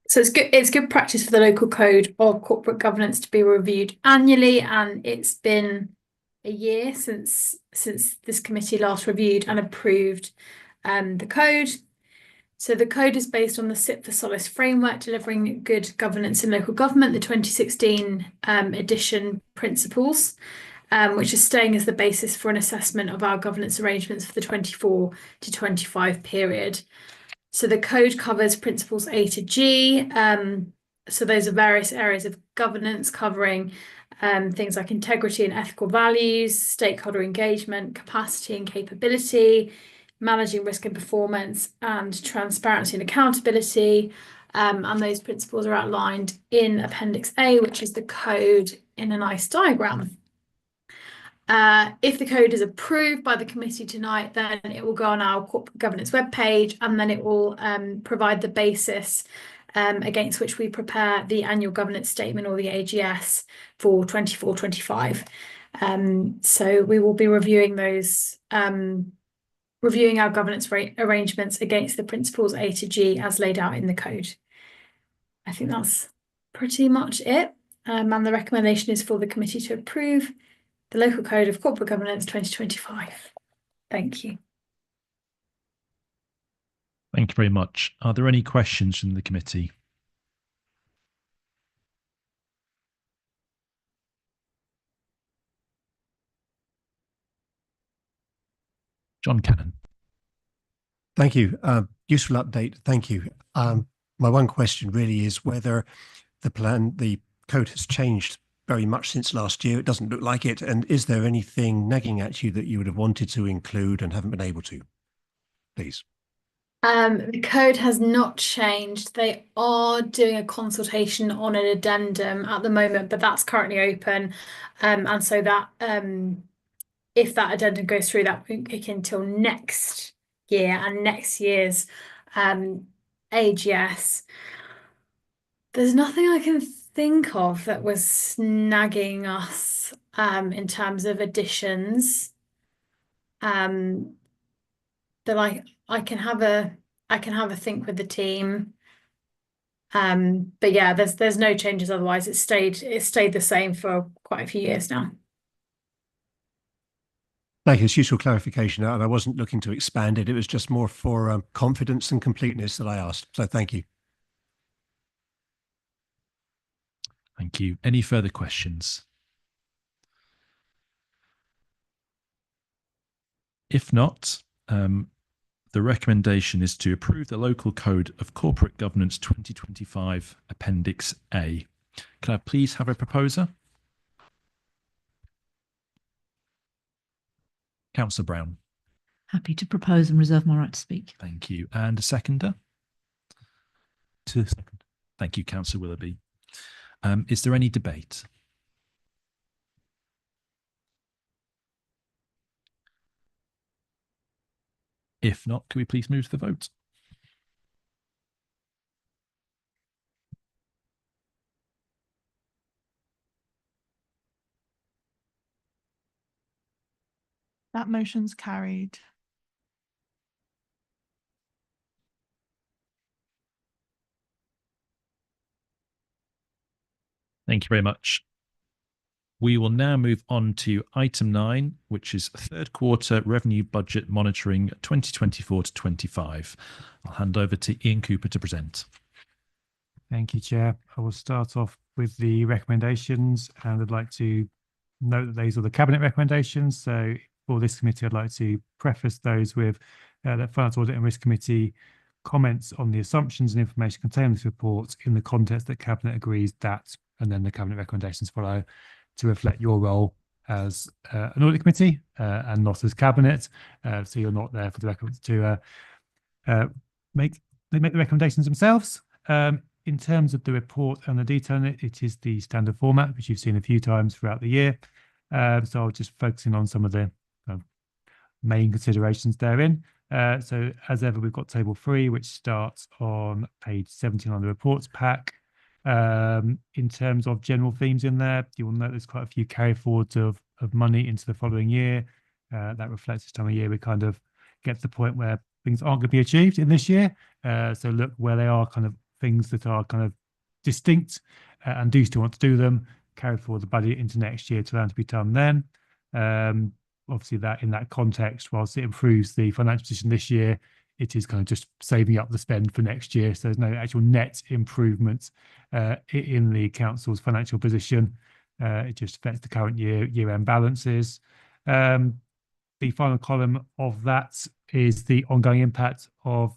So it's good practice for the local code of corporate governance to be reviewed annually, and it's been a year since this committee last reviewed and approved the code. So the code is based on the Sit for Solace framework, delivering good governance in local government, the 2016 edition principles, which is staying as the basis for an assessment of our governance arrangements for the 24 to 25 period. So the code covers principles A to G. So those are various areas of governance covering things like integrity and ethical values, stakeholder engagement, capacity and capability, managing risk and performance, and transparency and accountability. And those principles are outlined in Appendix A, which is the code in a nice diagram. If the code is approved by the committee tonight, then it will go on our corporate governance webpage, and then it will provide the basis against which we prepare the annual governance statement, or the AGS, for 24-25. So we will be reviewing those, reviewing our governance arrangements against the principles A to G as laid out in the code. I think that's pretty much it. And the recommendation is for the committee to approve the Local Code of Corporate Governance 2025. Thank you. Thank you very much. Are there any questions from the committee? John Cannon. Thank you. Useful update. Thank you. My one question really is whether the code has changed very much since last year. It doesn't look like it. And is there anything nagging at you that you would have wanted to include and haven't been able to? Please. The code has not changed. They are doing a consultation on an addendum at the moment, but that's currently open. And so that if that addendum goes through, that won't kick in until next year and next year's AGS. There's nothing I can think of that was nagging us in terms of additions. That I can have a think with the team. But yeah, there's no changes otherwise. It's stayed the same for quite a few years now. Thank you. It's useful clarification, and I wasn't looking to expand it. It was just more for confidence and completeness that I asked. So thank you. Thank you. Any further questions? If not, the recommendation is to approve the Local Code of Corporate Governance 2025 Appendix A. Can I please have a proposer? Councillor Brown. Happy to propose and reserve my right to speak. Thank you. And a seconder? To second. Thank you, Councillor Willoughby. Is there any debate? If not, can we please move to the vote? That motion's carried. Thank you very much. We will now move on to item 9, which is third quarter revenue budget monitoring 2024 to 25. I'll hand over to Ian Cooper to present. Thank you, Chair. I will start off with the recommendations, and I'd like to note that these are the Cabinet recommendations. So for this committee, I'd like to preface those with that Finance Audit and Risk Committee comments on the assumptions and information contained in this report in the context that Cabinet agrees that, and then the Cabinet recommendations follow to reflect your role as an audit committee and not as Cabinet. So you're not there for the record to make the recommendations themselves. In terms of the report and the detail in it, it is the standard format, which you've seen a few times throughout the year. So I'll just focus in on some of the main considerations therein. So as ever, we've got table 3, which starts on page 17 on the reports pack. In terms of general themes in there, you will note there's quite a few carry forwards of money into the following year. That reflects this time of year we kind of get to the point where things aren't going to be achieved in this year. So look where they are kind of things that are kind of distinct and do still want to do them, carry forward the budget into next year to allow them to be done then. Obviously that in that context, whilst it improves the financial position this year, it is kind of just saving up the spend for next year. So there's no actual net improvement in the council's financial position. It just affects the current year-end balances. The final column of that is the ongoing impact of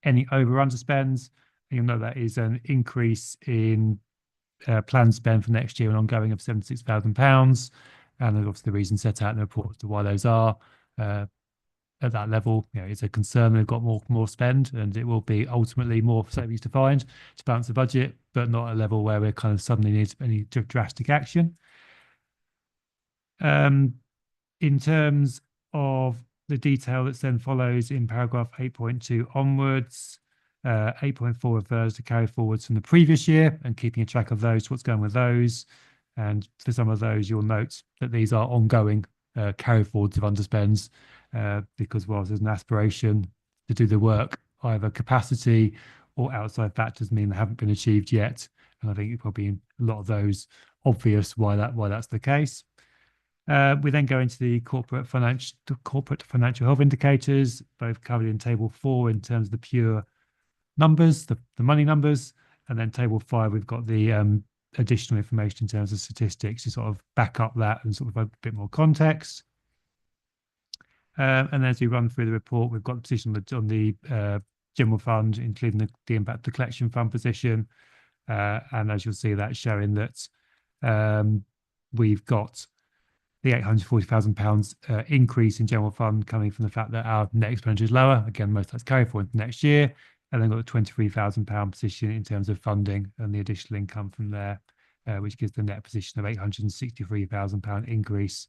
any over-under spends. You'll know that is an increase in planned spend for next year, an ongoing of £76,000. And there's obviously the reason set out in the report as to why those are. At that level, it's a concern they've got more spend, and it will be ultimately more savings to find to balance the budget, but not at a level where we kind of suddenly need any drastic action. In terms of the detail that then follows in paragraph 8.2 onwards, 8.4 refers to carry forwards from the previous year and keeping a track of those, what's going with those. And for some of those, you'll note that these are ongoing carry forwards of underspends, because whilst there's an aspiration to do the work, either capacity or outside factors mean they haven't been achieved yet. And I think it's probably in a lot of those obvious why that's the case. We then go into the corporate financial health indicators, both covered in table 4 in terms of the pure numbers, the money numbers, and then table 5 we've got the additional information in terms of statistics to sort of back up that and sort of a bit more context. And then as we run through the report, we've got the position on the general fund, including the impact of the collection fund position. And as you'll see, that's showing that we've got the £840,000 increase in general fund coming from the fact that our net expenditure is lower. Again, most of that's carry forward next year. And then got the £23,000 position in terms of funding and the additional income from there, which gives the net position of £863,000 increase.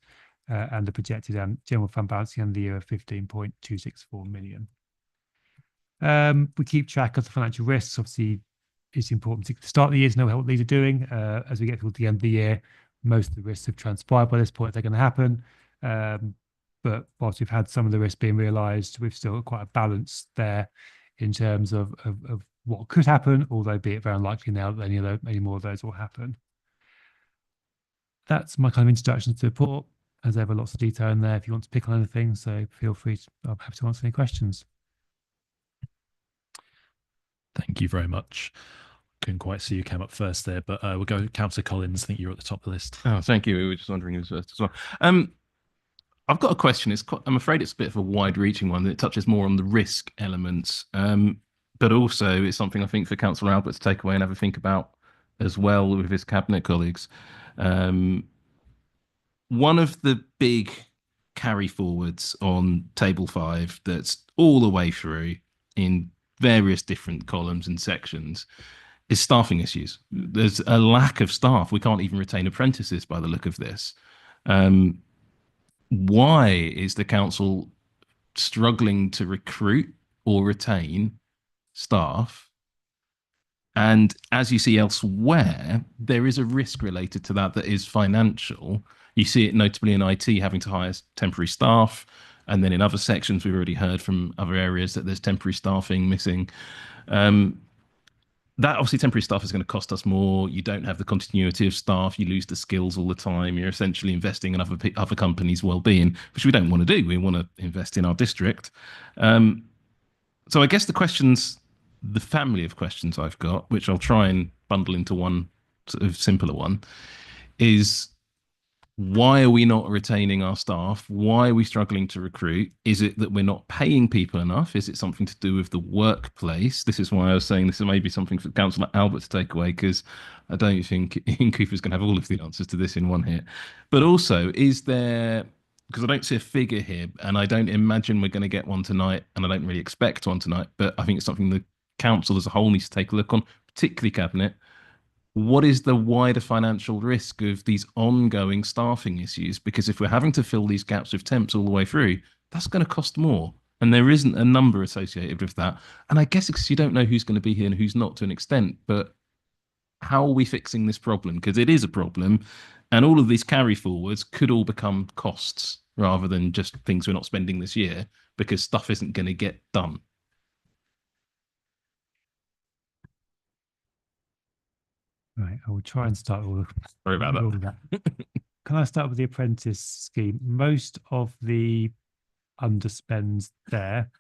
And the projected general fund balance at the end of the year of 15.264 million. We keep track of the financial risks. Obviously, it's important to start of the year to know what these are doing. As we get towards the end of the year, most of the risks have transpired by this point, they're going to happen. But whilst we've had some of the risks being realised, we've still got quite a balance there in terms of what could happen, although be it very unlikely now that any more of those will happen. That's my kind of introduction to the report. As ever, lots of detail in there if you want to pick on anything, so feel free I'm happy to answer any questions. Thank you very much. Couldn't quite see you came up first there, but we'll go Councillor Collins. I think you're at the top of the list. Oh, thank you. We were just wondering who's first as well. I've got a question. I'm afraid it's a bit of a wide-reaching one. It touches more on the risk elements, but also it's something I think for Councillor Albert to take away and have a think about as well with his cabinet colleagues. One of the big carry forwards on table 5 that's all the way through in various different columns and sections is staffing issues. There's a lack of staff. We can't even retain apprentices by the look of this. Why is the council struggling to recruit or retain staff? And as you see elsewhere, there is a risk related to that is financial. You see it notably in IT having to hire temporary staff. And then in other sections, we've already heard from other areas that there's temporary staffing missing. that obviously temporary staff is going to cost us more. You don't have the continuity of staff. You lose the skills all the time. You're essentially investing in other companies' well-being, which we don't want to do. We want to invest in our district. So I guess the family of questions I've got, which I'll try and bundle into one sort of simpler one, is why are we not retaining our staff? Why are we struggling to recruit? Is it that we're not paying people enough? Is it something to do with the workplace? This is why I was saying this is maybe something for Councillor Albert to take away, because I don't think Ian Cooper's going to have all of the answers to this in one hit. But also, is there, because I don't see a figure here, and I don't imagine we're going to get one tonight, and I don't really expect one tonight, but I think it's something the council as a whole needs to take a look on, particularly Cabinet. What is the wider financial risk of these ongoing staffing issues? Because if we're having to fill these gaps with temps all the way through, that's going to cost more. And there isn't a number associated with that. And I guess it's because you don't know who's going to be here and who's not to an extent. But how are we fixing this problem? Because it is a problem. And all of these carry forwards could all become costs rather than just things we're not spending this year because stuff isn't going to get done. Right, I will try and start all of Sorry about all of that. Can I start with the apprentice scheme? Most of the underspends there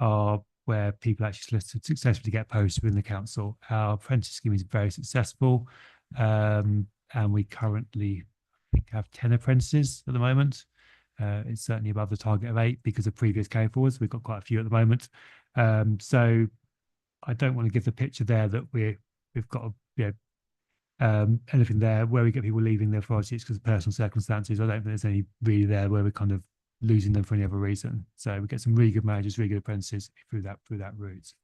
are where people actually successfully get posted within the council. Our apprentice scheme is very successful, and we currently, I think, have 10 apprentices at the moment. It's certainly above the target of 8 because of previous carry forwards. We've got quite a few at the moment. So I don't want to give the picture there that we've got anything there where we get people leaving their authorities because of personal circumstances. I don't think there's any really there where we're kind of losing them for any other reason. So we get some really good managers, really good apprentices through that route.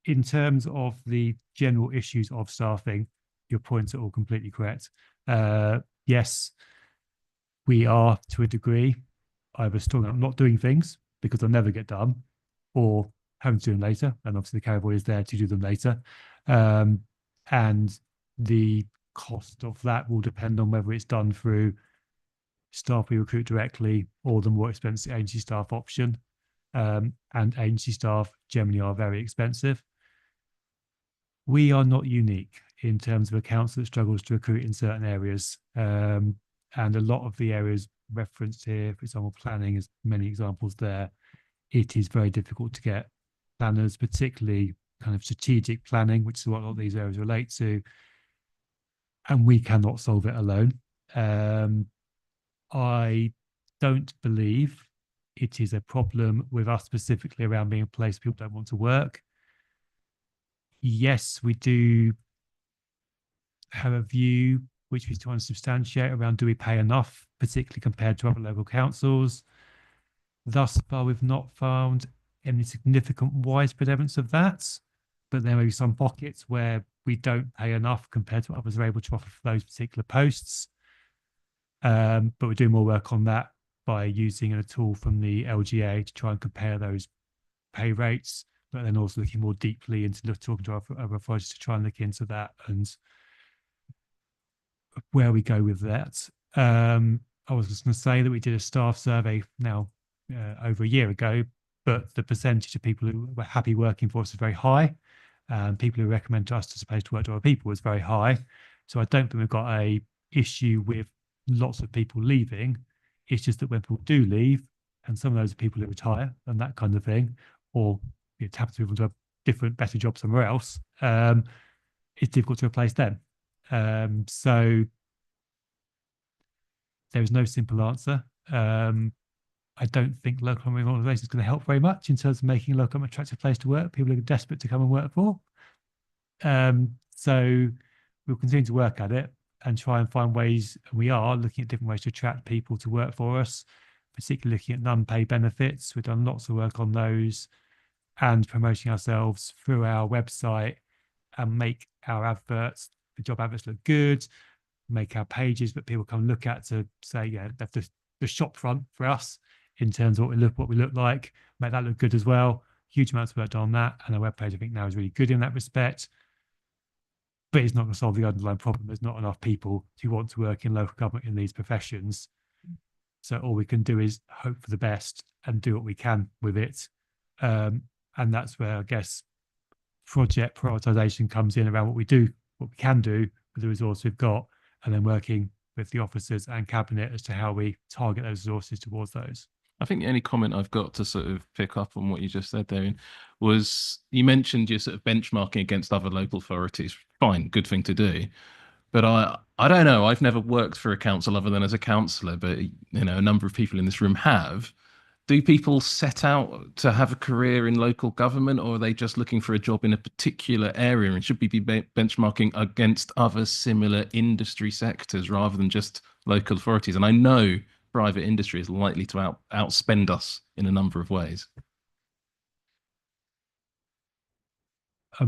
In terms of the general issues of staffing, your points are all completely correct. Yes, we are to a degree either still not doing things because they'll never get done, or having to do them later. And obviously the carry is there to do them later. And the cost of that will depend on whether it's done through staff we recruit directly or the more expensive agency staff option. And agency staff generally are very expensive. We are not unique in terms of a council that struggles to recruit in certain areas. And a lot of the areas referenced here, for example, planning, is many examples there. It is very difficult to get planners, particularly kind of strategic planning, which is what a lot of these areas relate to. And we cannot solve it alone. I don't believe it is a problem with us specifically around being a place people don't want to work. Yes, we do have a view which is to unsubstantiate around, do we pay enough, particularly compared to other local councils? Thus far, we've not found any significant widespread evidence of that, but there may be some pockets where we don't pay enough compared to what others are able to offer for those particular posts. But we're doing more work on that by using a tool from the LGA to try and compare those pay rates, but then also looking more deeply into talking to other authorities to try and look into that and where we go with that. I was just going to say that we did a staff survey now over a year ago, but the percentage of people who were happy working for us is very high. People who recommend to us as opposed to work to other people was very high. So I don't think we've got a issue with lots of people leaving. It's just that when people do leave, and some of those are people who retire and that kind of thing, or tap to move on to a different, better job somewhere else, it's difficult to replace them. So there is no simple answer. I don't think local organisation is going to help very much in terms of making local an attractive place to work. People are desperate to come and work for. So we'll continue to work at it and try and find ways. We are looking at different ways to attract people to work for us, particularly looking at non-paid benefits. We've done lots of work on those and promoting ourselves through our website and make our adverts, the job adverts, look good, make our pages that people come look at to say, yeah, that's the shop front for us in terms of what we look like, make that look good as well. Huge amounts of work done on that. And our webpage, I think, now is really good in that respect. But it's not going to solve the underlying problem. There's not enough people who want to work in local government in these professions. So all we can do is hope for the best and do what we can with it. And that's where, I guess, project prioritization comes in around what we do, what we can do with the resource we've got, and then working with the officers and cabinet as to how we target those resources towards those. I think the only comment I've got to sort of pick up on what you just said there was you mentioned you're sort of benchmarking against other local authorities. Fine, good thing to do. But I don't know. I've never worked for a council other than as a councillor, but a number of people in this room have. Do people set out to have a career in local government, or are they just looking for a job in a particular area? And should we be benchmarking against other similar industry sectors rather than just local authorities? And I know private industry is likely to outspend us in a number of ways.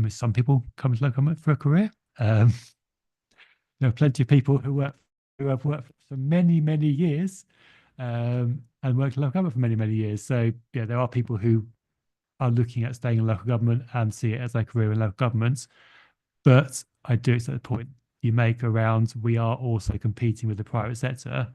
Some people come to local government for a career. There are plenty of people who have worked for many, many years and worked in local government for many, many years. So yeah, there are people who are looking at staying in local government and see it as their career in local governments. But I do accept the point you make around we are also competing with the private sector.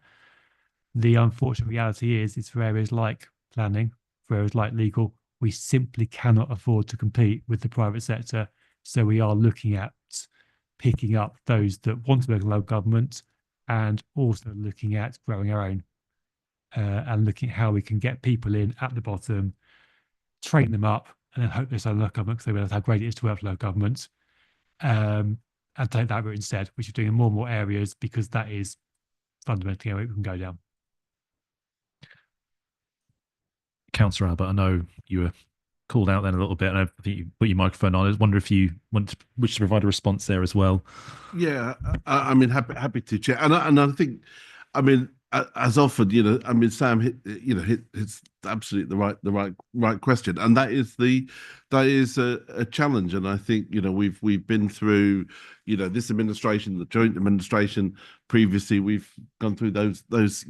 The unfortunate reality is for areas like planning, for areas like legal, we simply cannot afford to compete with the private sector. So we are looking at picking up those that want to work in local government and also looking at growing our own and looking at how we can get people in at the bottom, train them up, and then hope they stay in local government because they realize how great it is to work for local government and take that route instead, which we're doing in more and more areas because that is fundamentally how we can go down. Councillor Albert, I know you were called out then a little bit, and I think you put your microphone on. I wonder if you wish to provide a response there as well. Yeah, I mean, happy to, Chair, and I think, I mean, as offered, I mean, Sam hits absolutely the right question, and that is a challenge, and I think we've been through this administration, the joint administration previously, we've gone through those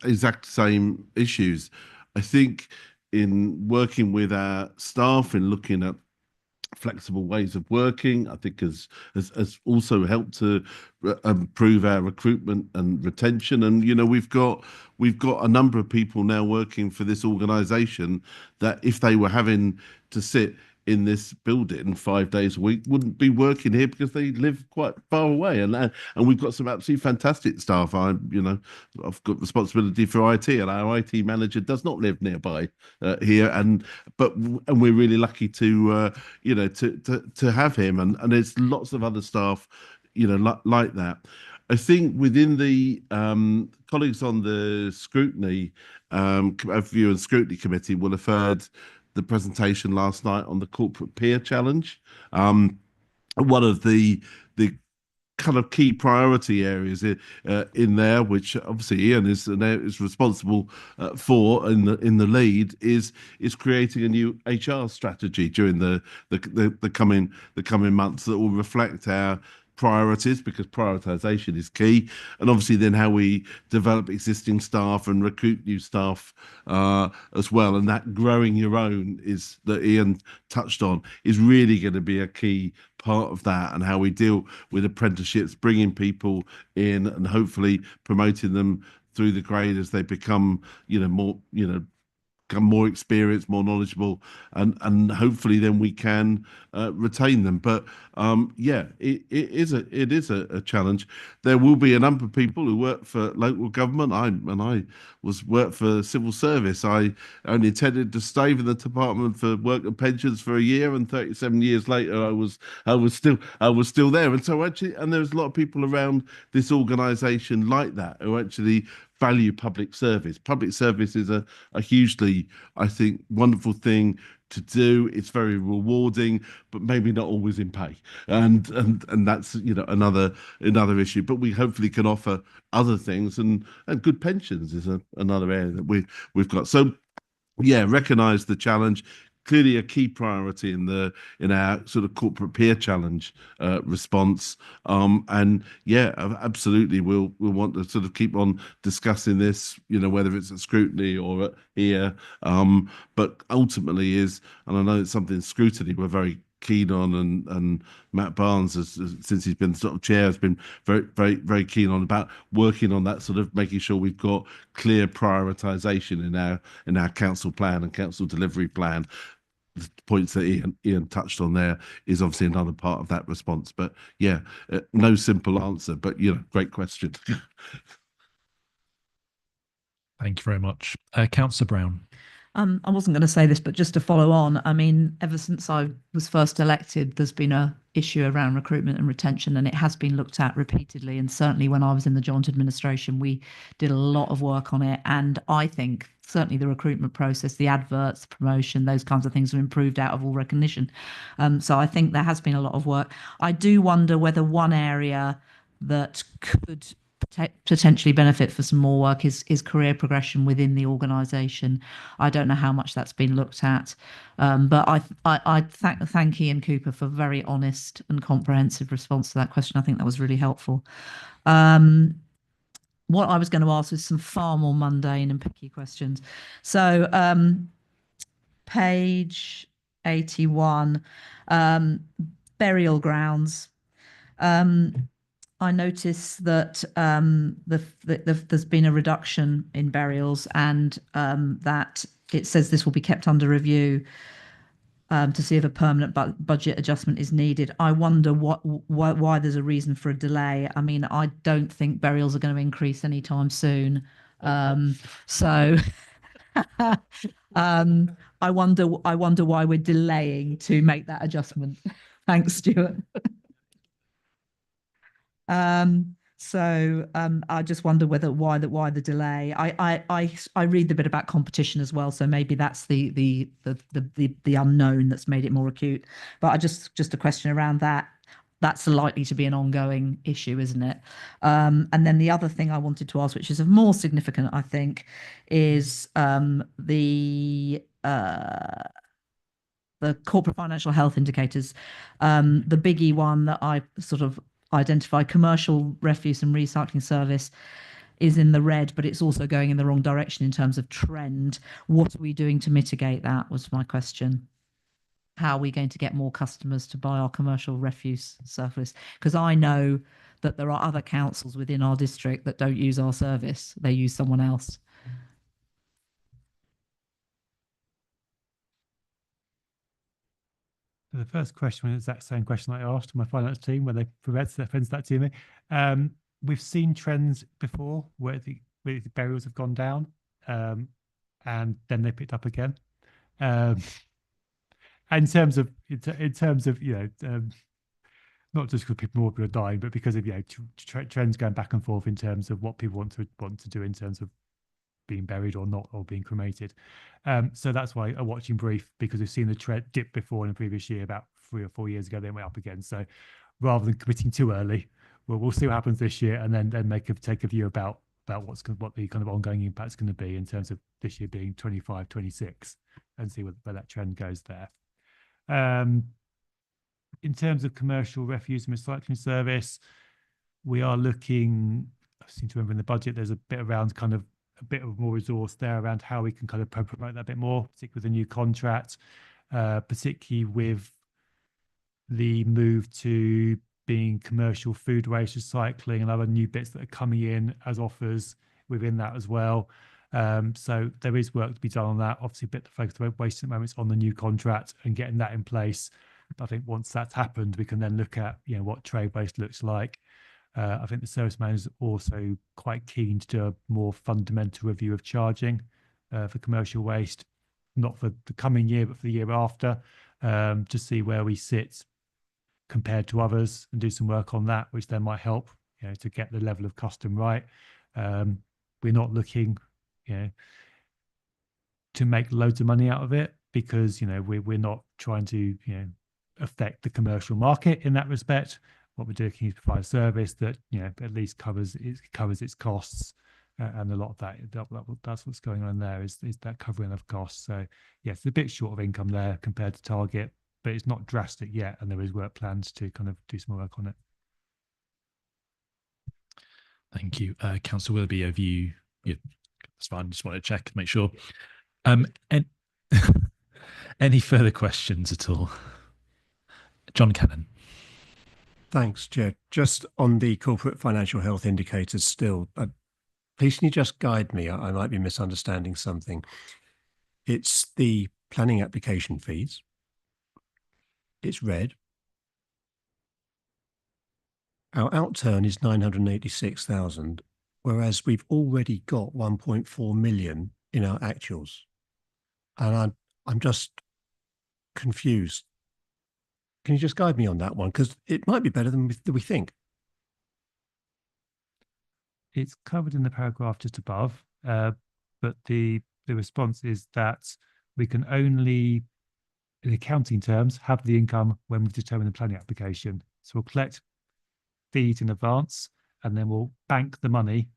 exact same issues. I think in working with our staff and looking at flexible ways of working, I think has also helped to improve our recruitment and retention. And we've got a number of people now working for this organisation that if they were having to sit in this building 5 days a week wouldn't be working here because they live quite far away, and we've got some absolutely fantastic staff. I've got responsibility for IT, and our IT manager does not live nearby here, and we're really lucky to to have him, and there's lots of other staff like that. I think within the colleagues on the scrutiny review and scrutiny committee will have heard the presentation last night on the corporate peer challenge. One of the kind of key priority areas in there, which obviously Ian is responsible for in the lead, is creating a new HR strategy during the coming months that will reflect our priorities, because prioritization is key, and obviously then how we develop existing staff and recruit new staff as well. And that growing your own is that Ian touched on is really going to be a key part of that, and how we deal with apprenticeships, bringing people in and hopefully promoting them through the grade as they become more experienced, more knowledgeable, and hopefully then we can retain them. But it is a challenge. There will be a number of people who work for local government. I worked for civil service. I only intended to stay with the Department for Work and Pensions for a year, and 37 years later I was still there. And so there's a lot of people around this organisation like that who actually value public service. Public service is a hugely, I think, wonderful thing to do. It's very rewarding, but maybe not always in pay, and that's another issue. But we hopefully can offer other things, and good pensions is another area that we've got. So yeah, recognise the challenge. Clearly a key priority in our sort of corporate peer challenge response, and yeah, absolutely we'll want to sort of keep on discussing this, whether it's at scrutiny or at here, but ultimately and I know it's something scrutiny we're very keen on, and Matt Barnes since he's been sort of chair has been very keen on about working on that, sort of making sure we've got clear prioritization in our council plan and council delivery plan. the points that Ian touched on there is obviously another part of that response. But yeah, no simple answer, but great question. Thank you very much. Councillor Brown. I wasn't going to say this, but just to follow on, I mean, ever since I was first elected, there's been a issue around recruitment and retention, and it has been looked at repeatedly. And certainly when I was in the joint administration, we did a lot of work on it. And I think certainly the recruitment process, the adverts, the promotion, those kinds of things are improved out of all recognition. So I think there has been a lot of work. I do wonder whether one area that could potentially benefit for some more work is career progression within the organisation. I don't know how much that's been looked at, but I thank Ian Cooper for a very honest and comprehensive response to that question. I think that was really helpful. What I was going to ask was some far more mundane and picky questions. So page 81, burial grounds. I noticed that there's been a reduction in burials, and that it says this will be kept under review to see if a permanent budget adjustment is needed. I wonder why there's a reason for a delay. I mean, I don't think burials are going to increase anytime soon. So I wonder why we're delaying to make that adjustment. Thanks, Stuart. I just wonder why the delay. I read the bit about competition as well, so maybe that's the unknown that's made it more acute. But just a question around that. That's likely to be an ongoing issue, isn't it? And then the other thing I wanted to ask, which is of more significant, I think, is the corporate financial health indicators. The biggie one that I sort of identify, commercial refuse and recycling service, is in the red, but it's also going in the wrong direction in terms of trend. What are we doing to mitigate that, was my question. How are we going to get more customers to buy our commercial refuse service? Because I know that there are other councils within our district that don't use our service. They use someone else. The first question was the exact same question I asked my finance team when they presented that to me. We've seen trends before where the burials have gone down, and then they picked up again. In terms of not just because more people are dying, but because of trends going back and forth in terms of what people want to do in terms of being buried or not, or being cremated. So that's why a watching brief, because we've seen the trend dip before in the previous year, about 3 or 4 years ago, then went up again. So rather than committing too early, we'll see what happens this year, and then take a view about what the kind of ongoing impact is going to be in terms of this year being 25, 26, and see where that trend goes there. In terms of commercial refuse and recycling service, we are looking, I seem to remember in the budget, there's a bit around kind of a bit of more resource there around how we can kind of promote that a bit more, particularly with the new contract, particularly with the move to being commercial food waste recycling and other new bits that are coming in as offers within that as well. So there is work to be done on that. Obviously, a bit of focus on waste at the moment is on the new contract and getting that in place. But I think once that's happened, we can then look at what trade waste looks like. I think the service manager is also quite keen to do a more fundamental review of charging for commercial waste, not for the coming year, but for the year after, to see where we sit compared to others and do some work on that, which then might help to get the level of custom right. We're not looking to make loads of money out of it, because we're not trying to affect the commercial market in that respect. What we're doing is provide a service that at least covers its costs, and a lot of that's what's going on there is that covering of costs. So yes, it's a bit short of income there compared to target, but it's not drastic yet, and there is work plans to kind of do some more work on it. Thank you, Councillor Willoughby. Have you? Yeah, that's fine. Just want to check, make sure. And any further questions at all? John Cannon. Thanks, Chair. Just on the corporate financial health indicators still, please can you just guide me? I might be misunderstanding something. It's the planning application fees. It's red. Our outturn is 986,000, whereas we've already got 1.4 million in our actuals. And I'm just confused. Can you just guide me on that one? Because it might be better than we think. It's covered in the paragraph just above, but the response is that we can only, in accounting terms, have the income when we've determined the planning application. So we'll collect fees in advance, and then we'll bank the money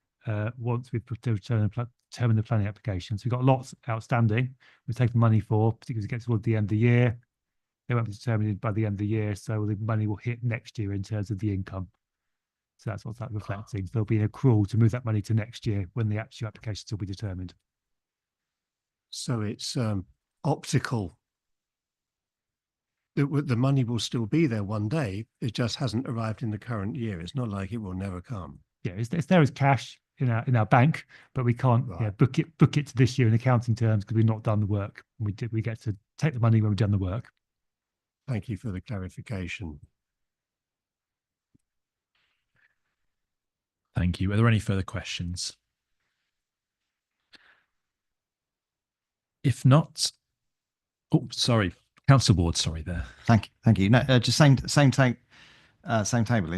once we've determined the planning application. So we've got lots outstanding. We've taken money for, particularly as it gets towards the end of the year. They won't be determined by the end of the year, so the money will hit next year in terms of the income. So that's what that's reflecting. So there'll be an accrual to move that money to next year when the actual applications will be determined. So it's optical. The money will still be there one day. It just hasn't arrived in the current year. It's not like it will never come. Yeah, it's there as cash in our bank, but we can't book it to this year in accounting terms because we've not done the work. We get to take the money when we've done the work. Thank you for the clarification. Thank you. Are there any further questions? If not, oh, sorry, Council Ward, sorry there. Thank you. No, just same table.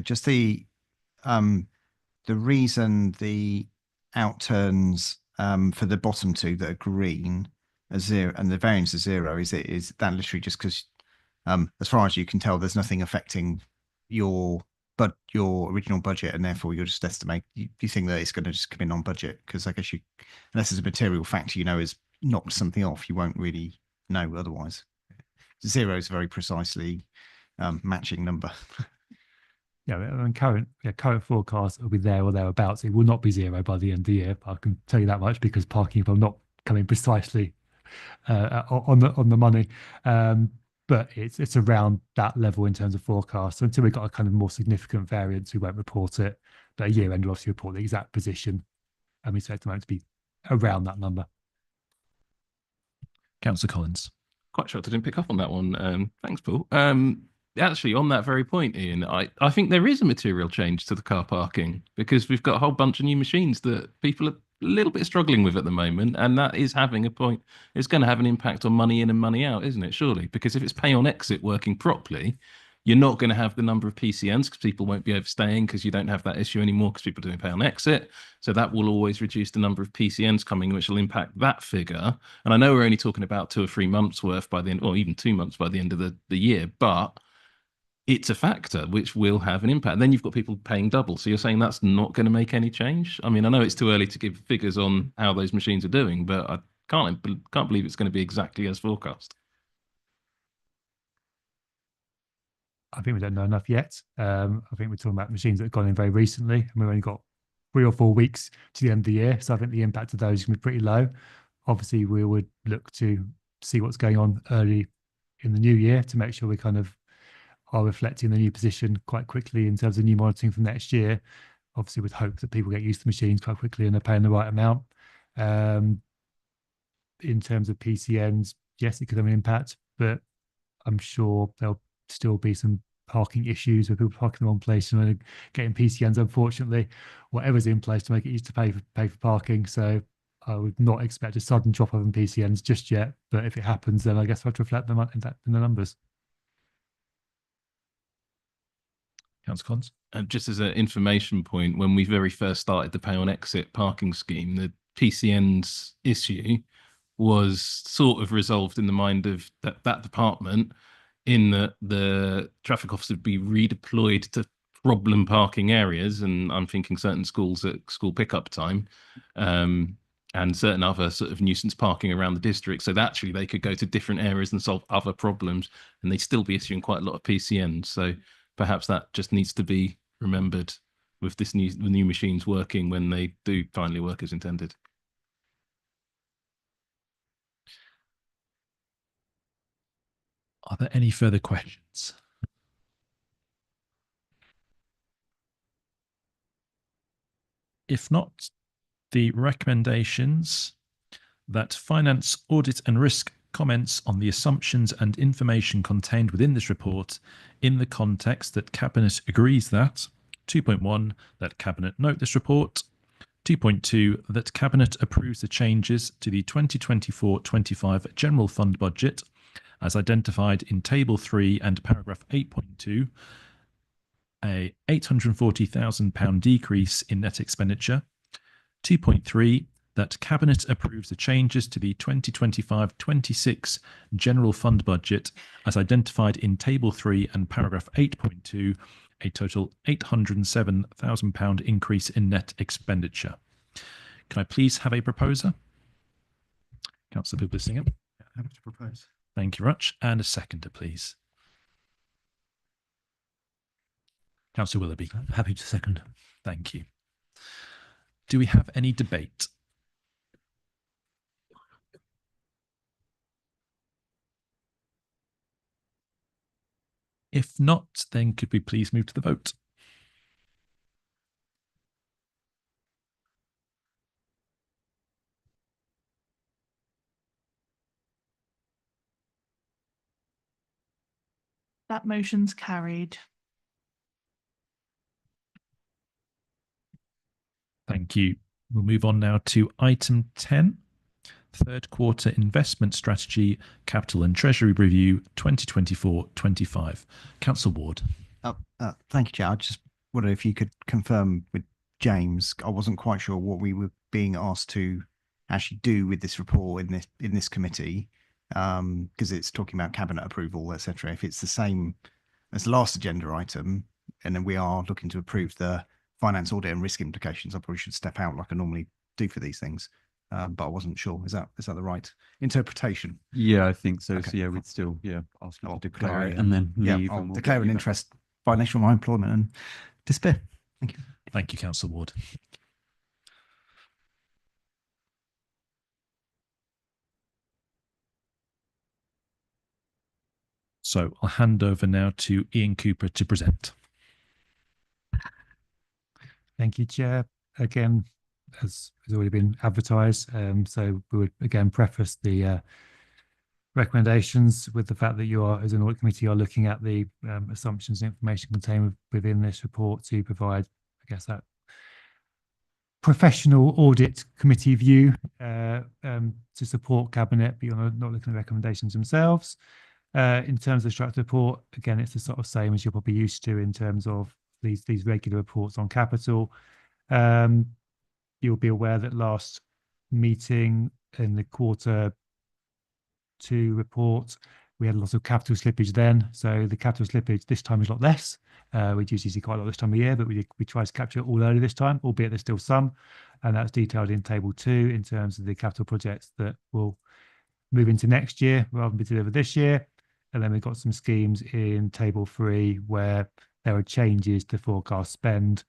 Just the reason the outturns for the bottom two that are green are 0 and the variance is 0 is that literally just because as far as you can tell, there's nothing affecting your original budget, and therefore you'll just estimate. You think that it's going to just come in on budget, because I guess unless there's a material factor has knocked something off, you won't really know otherwise. 0 is a very precisely matching number. Yeah, I mean, current forecast will be there or thereabouts. It will not be 0 by the end of the year. I can tell you that much, because parking will not come in precisely on the money. But it's around that level in terms of forecast. So until we've got a kind of more significant variance, we won't report it. But a year end, we'll obviously report the exact position, and we expect the amount to be around that number. Councillor Collins. Quite shocked I didn't pick up on that one. Thanks, Paul. Actually, on that very point, Ian, I think there is a material change to the car parking, because we've got a whole bunch of new machines that people are a little bit struggling with at the moment, and that is having a point. It's going to have an impact on money in and money out, isn't it? Surely, because if it's pay on exit working properly, you're not going to have the number of PCNs, because people won't be overstaying, because you don't have that issue anymore because people are doing pay on exit. So that will always reduce the number of PCNs coming, which will impact that figure. And I know we're only talking about 2 or 3 months worth by the end, or even 2 months by the end of the year, but it's a factor which will have an impact. Then you've got people paying double. So you're saying that's not going to make any change? I mean, I know it's too early to give figures on how those machines are doing, but I can't believe it's going to be exactly as forecast. I think we don't know enough yet. I think we're talking about machines that have gone in very recently, and we've only got 3 or 4 weeks to the end of the year. So I think the impact of those is going to be pretty low. Obviously, we would look to see what's going on early in the new year to make sure we kind of are reflecting the new position quite quickly in terms of new monitoring for next year. Obviously, with hope that people get used to the machines quite quickly and they're paying the right amount. In terms of PCNs, yes, it could have an impact, but I'm sure there'll still be some parking issues with people parking in the wrong place and getting PCNs, unfortunately. Whatever's in place to make it easy to pay for parking. So I would not expect a sudden drop off in PCNs just yet. But if it happens, then I guess I'll have to reflect them in the numbers. Councillor Collins. And just as an information point, when we very first started the pay on exit parking scheme, the PCNs issue was sort of resolved in the mind of that department, in that the traffic officer would be redeployed to problem parking areas, and I'm thinking certain schools at school pickup time, and certain other sort of nuisance parking around the district, so that actually they could go to different areas and solve other problems, and they'd still be issuing quite a lot of PCNs. So perhaps that just needs to be remembered with the new machines working when they do finally work as intended. Are there any further questions? If not, the recommendations that Finance, Audit and Risk comments on the assumptions and information contained within this report in the context that Cabinet agrees that 2.1, that Cabinet note this report, 2.2, that Cabinet approves the changes to the 2024-25 General Fund budget as identified in Table 3 and paragraph 8.2, a £840,000 decrease in net expenditure. 2.3, that Cabinet approves the changes to the 2025-26 General Fund budget as identified in Table 3 and paragraph 8.2, a total £807,000 increase in net expenditure. Can I please have a proposer? Councillor Publisingham. Happy to propose. Thank you very much. And a seconder, please. Councillor Willoughby. Happy to second. Thank you. Do we have any debate? If not, then could we please move to the vote? That motion's carried. Thank you. We'll move on now to item 10, third quarter investment strategy, capital and treasury review 2024-25. Councillor Ward. Thank you, Chair. I just wonder if you could confirm with James. I wasn't quite sure what we were being asked to actually do with this report in this committee, because it's talking about cabinet approval, etc. If it's the same as the last agenda item, and then we are looking to approve the finance audit and risk implications, I probably should step out like I normally do for these things. But I wasn't sure. Is that the right interpretation? Yeah, I think so. Okay. So yeah, we'd still ask you to declare declare it it and then leave. I'll and we'll declare get an you back. interest, financial my employment and despair. Thank you. Thank you, Councillor Ward. So I'll hand over now to Ian Cooper to present. Thank you, Chair. Again, as has already been advertised, so we would again preface the recommendations with the fact that you are, as an audit committee, are looking at the assumptions and information contained within this report to provide, I guess, that professional audit committee view to support Cabinet, but you're not looking at recommendations themselves. In terms of the structured report, again, it's the sort of same as you're probably used to in terms of these regular reports on capital. You'll be aware that last meeting in the quarter 2 report, we had a lot of capital slippage then. So the capital slippage this time is a lot less. We usually see quite a lot this time of year, but we tried to capture it all early this time, albeit there's still some. And that's detailed in Table 2 in terms of the capital projects that will move into next year rather than be delivered this year. And then we've got some schemes in Table 3 where there are changes to forecast spend,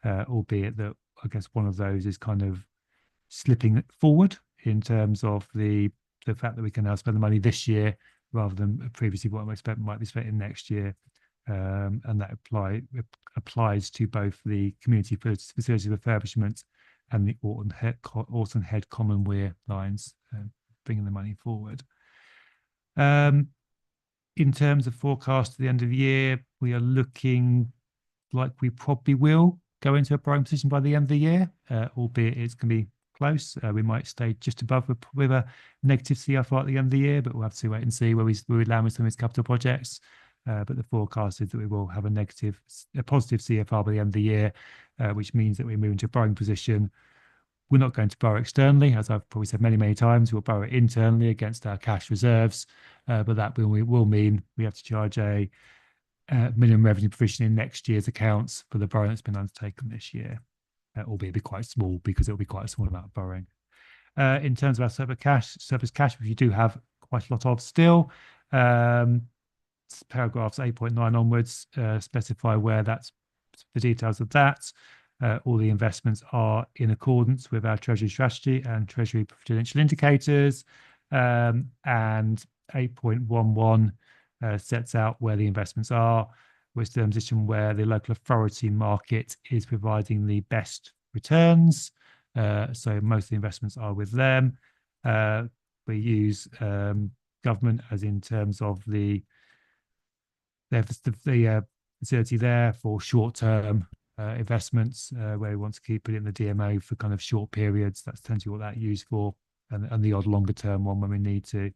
albeit that I guess one of those is kind of slipping forward in terms of the fact that we can now spend the money this year rather than previously what we expect might be spent in next year. And that applies to both the community facility refurbishment and the Orton Head Common Weir lines, bringing the money forward. In terms of forecast at the end of the year, we are looking like we probably will go into a borrowing position by the end of the year, albeit it's going to be close. We might stay just above with a negative CFR at the end of the year, but we'll have to wait and see where we land with some of these capital projects. But the forecast is that we will have a positive CFR by the end of the year, which means that we move into a borrowing position. We're not going to borrow externally, as I've probably said many, many times. We'll borrow internally against our cash reserves, but that will mean we have to charge a minimum revenue provision in next year's accounts for the borrowing that's been undertaken this year, albeit be quite small because it will be quite a small amount of borrowing. In terms of our surplus cash, which you do have quite a lot of still, paragraphs 8.9 onwards specify where that's the details of that. All the investments are in accordance with our treasury strategy and treasury prudential indicators, and 8.11 sets out where the investments are. We're still in a position where the local authority market is providing the best returns, so most of the investments are with them. We use government, as in terms of the facility there for short-term investments where we want to keep it in the DMO for kind of short periods. That's tends to be what that used for, and the odd longer-term one when we need to.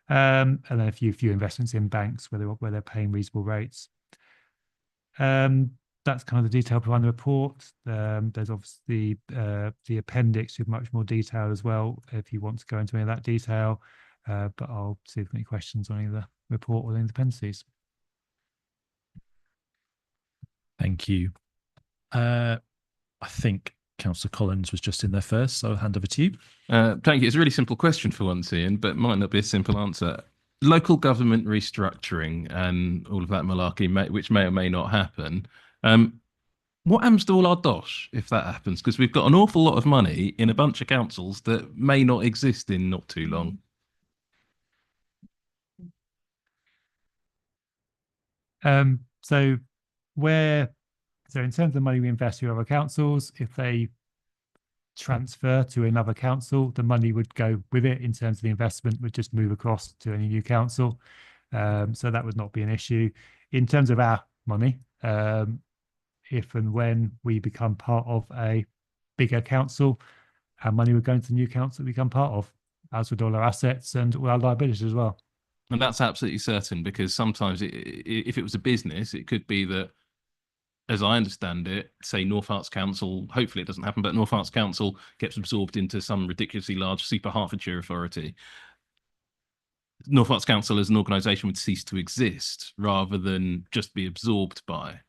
And then a few investments in banks where they're paying reasonable rates. That's kind of the detail behind the report. There's obviously the appendix with much more detail as well, if you want to go into any of that detail. But I'll see if there's any questions on either report or the appendices. Thank you. I think Councillor Collins was just in there first, so I'll hand over to you. Thank you. It's a really simple question for once, Ian, but might not be a simple answer. Local government restructuring and all of that malarkey, which may or may not happen. What happens to all our dosh if that happens? Because we've got an awful lot of money in a bunch of councils that may not exist in not too long. So in terms of the money we invest through other councils, if they transfer to another council, the money would go with it in terms of the investment would just move across to any new council. So that would not be an issue. In terms of our money, if and when we become part of a bigger council, our money would go into the new council we become part of, as would all our assets and all our liabilities as well. And that's absolutely certain, because sometimes if it was a business, it could be that, as I understand it, say North Arts Council, hopefully it doesn't happen, but North Arts Council gets absorbed into some ridiculously large super Hertfordshire authority. North Arts Council as an organisation would cease to exist rather than just be absorbed by.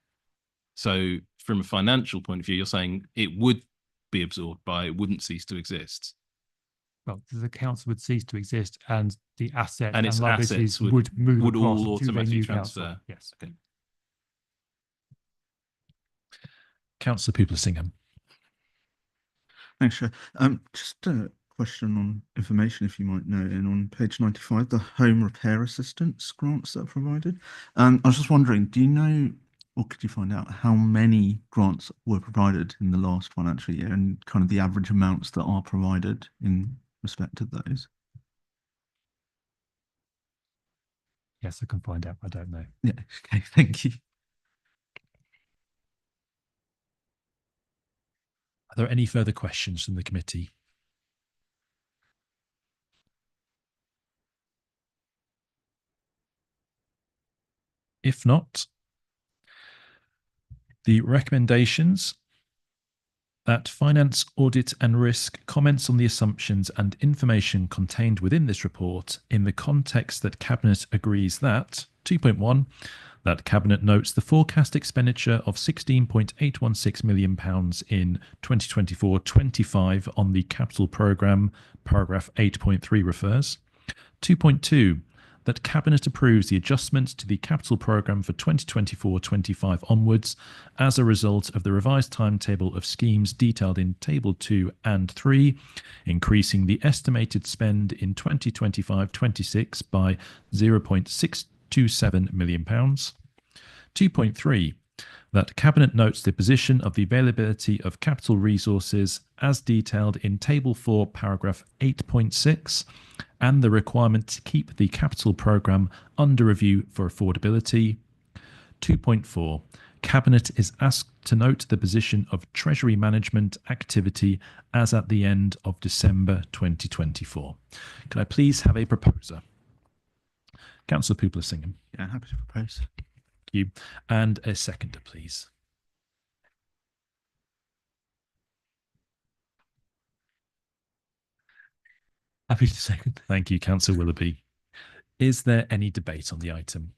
So from a financial point of view, you're saying it would be absorbed by, it wouldn't cease to exist. Well, the council would cease to exist, and the assets and its liabilities assets would move would across all to the automatically new transfer. council. Yes. Okay. Councillor Peoples-Singham. Thanks, Chair. Just a question on information, if you might know, and on page 95, the home repair assistance grants that are provided. I was just wondering, do you know, or could you find out how many grants were provided in the last financial year and kind of the average amounts that are provided in respect to those? Yes, I can find out. I don't know. Yeah, okay, thank you. Are there any further questions from the committee? If not, the recommendations that Finance, Audit and Risk comments on the assumptions and information contained within this report in the context that Cabinet agrees that 2.1, that Cabinet notes the forecast expenditure of £16.816 million in 2024-25 on the capital programme, paragraph 8.3 refers. 2.2, that Cabinet approves the adjustments to the capital programme for 2024-25 onwards as a result of the revised timetable of schemes detailed in Table 2 and 3, increasing the estimated spend in 2025-26 by £0.627 million. 2.3, that Cabinet notes the position of the availability of capital resources as detailed in Table 4, paragraph 8.6, and the requirement to keep the capital programme under review for affordability. 2.4, Cabinet is asked to note the position of Treasury Management activity as at the end of December 2024. Can I please have a proposer? Councillor Peoples-Singham. Yeah, happy to propose. Thank you. And a seconder, please. Happy to second. Thank you, Councillor Willoughby. Is there any debate on the item?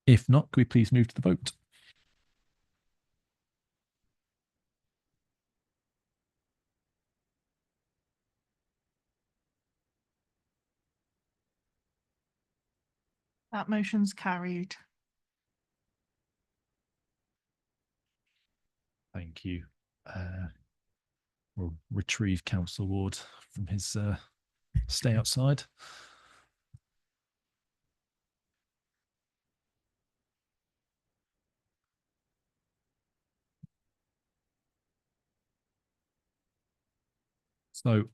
If not, could we please move to the vote? That motion's carried. Thank you. We'll retrieve Councillor Ward from his stay outside. So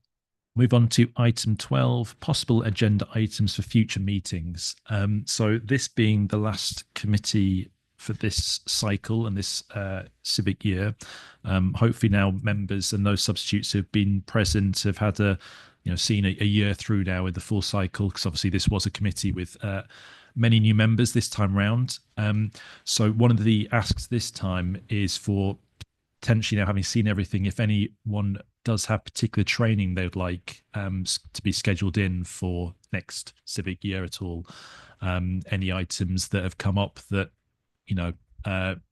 move on to item 12, possible agenda items for future meetings. So this being the last committee for this cycle and this civic year, hopefully now members and those substitutes who've been present have had seen a year through now with the full cycle, because obviously this was a committee with many new members this time round. So one of the asks this time is for potentially, now having seen everything, if anyone does have particular training they would like to be scheduled in for next civic year at all, any items that have come up that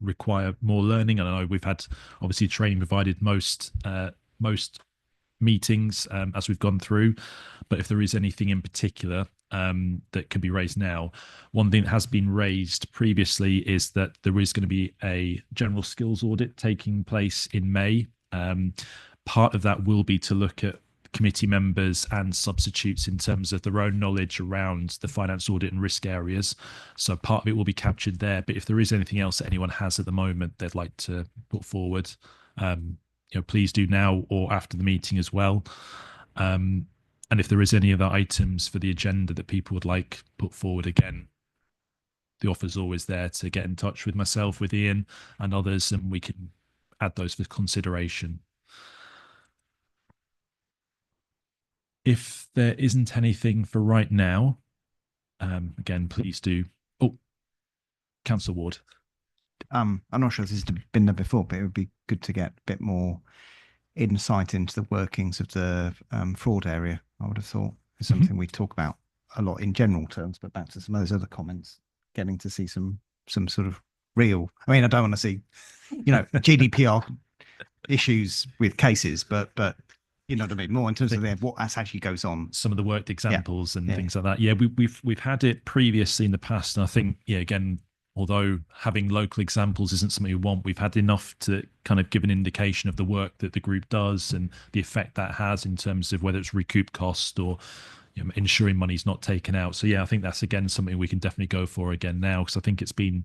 require more learning. I know we've had obviously training provided most meetings as we've gone through, but if there is anything in particular that can be raised now. One thing that has been raised previously is that there is going to be a general skills audit taking place in May. Part of that will be to look at committee members and substitutes in terms of their own knowledge around the finance audit and risk areas. So part of it will be captured there. But if there is anything else that anyone has at the moment they'd like to put forward, please do now or after the meeting as well. And if there is any other items for the agenda that people would like put forward, again, the offer's always there to get in touch with myself, with Ian and others, and we can add those for consideration. If there isn't anything for right now, again, please do. Oh, Councillor Ward. I'm not sure if this has been there before, but it would be good to get a bit more insight into the workings of the fraud area. I would have thought is something we talk about a lot in general terms, but back to some of those other comments, getting to see some sort of real. I mean, I don't want to see, GDPR issues with cases, but you know what I mean, more in terms of what actually goes on. Some of the worked examples and things like that. Yeah, we've had it previously in the past, and I think again, although having local examples isn't something we want, we've had enough to kind of give an indication of the work that the group does and the effect that has in terms of whether it's recouped cost or ensuring money's not taken out. So yeah, I think that's again something we can definitely go for again now, because I think it's been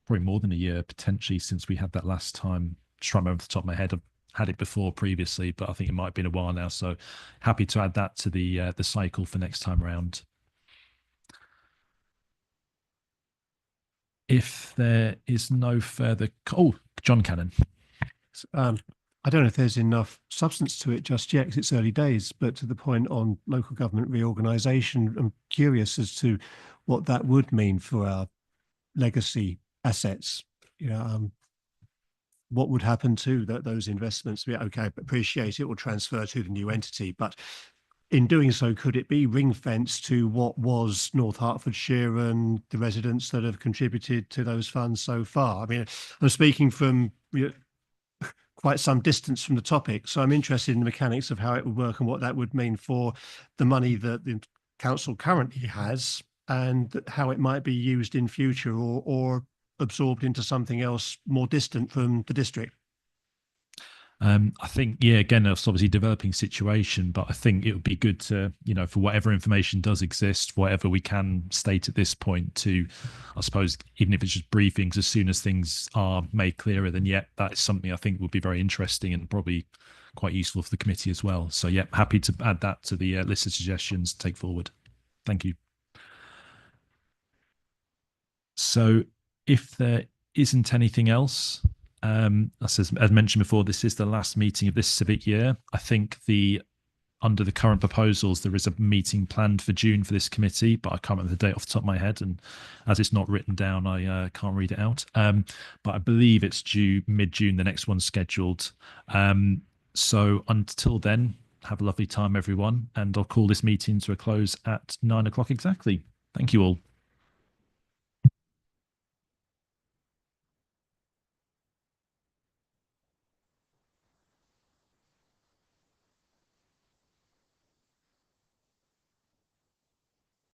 probably more than a year potentially since we had that last time. Just trying to remember off the top of my head. I've had it before previously, but I think it might have been a while now. So happy to add that to the cycle for next time around. If there is no further, John Cannon. I don't know if there's enough substance to it just yet because it's early days, but to the point on local government reorganisation, I'm curious as to what that would mean for our legacy assets. What would happen to those investments? Yeah, okay, appreciate it will transfer to the new entity, but in doing so, could it be ring-fenced to what was North Hertfordshire and the residents that have contributed to those funds so far? I mean, I'm speaking from quite some distance from the topic, so I'm interested in the mechanics of how it would work and what that would mean for the money that the council currently has and how it might be used in future or absorbed into something else more distant from the district. I think, again, it's obviously a developing situation, but I think it would be good to, for whatever information does exist, whatever we can state at this point to, I suppose, even if it's just briefings, as soon as things are made clearer, then that is something I think would be very interesting and probably quite useful for the committee as well. So happy to add that to the list of suggestions to take forward. Thank you. So if there isn't anything else, as mentioned before, this is the last meeting of this civic year. I think under the current proposals, there is a meeting planned for June for this committee, but I can't remember the date off the top of my head. And as it's not written down, I can't read it out. But I believe it's due mid-June, the next one's scheduled. So until then, have a lovely time, everyone. And I'll call this meeting to a close at 9 o'clock exactly. Thank you all.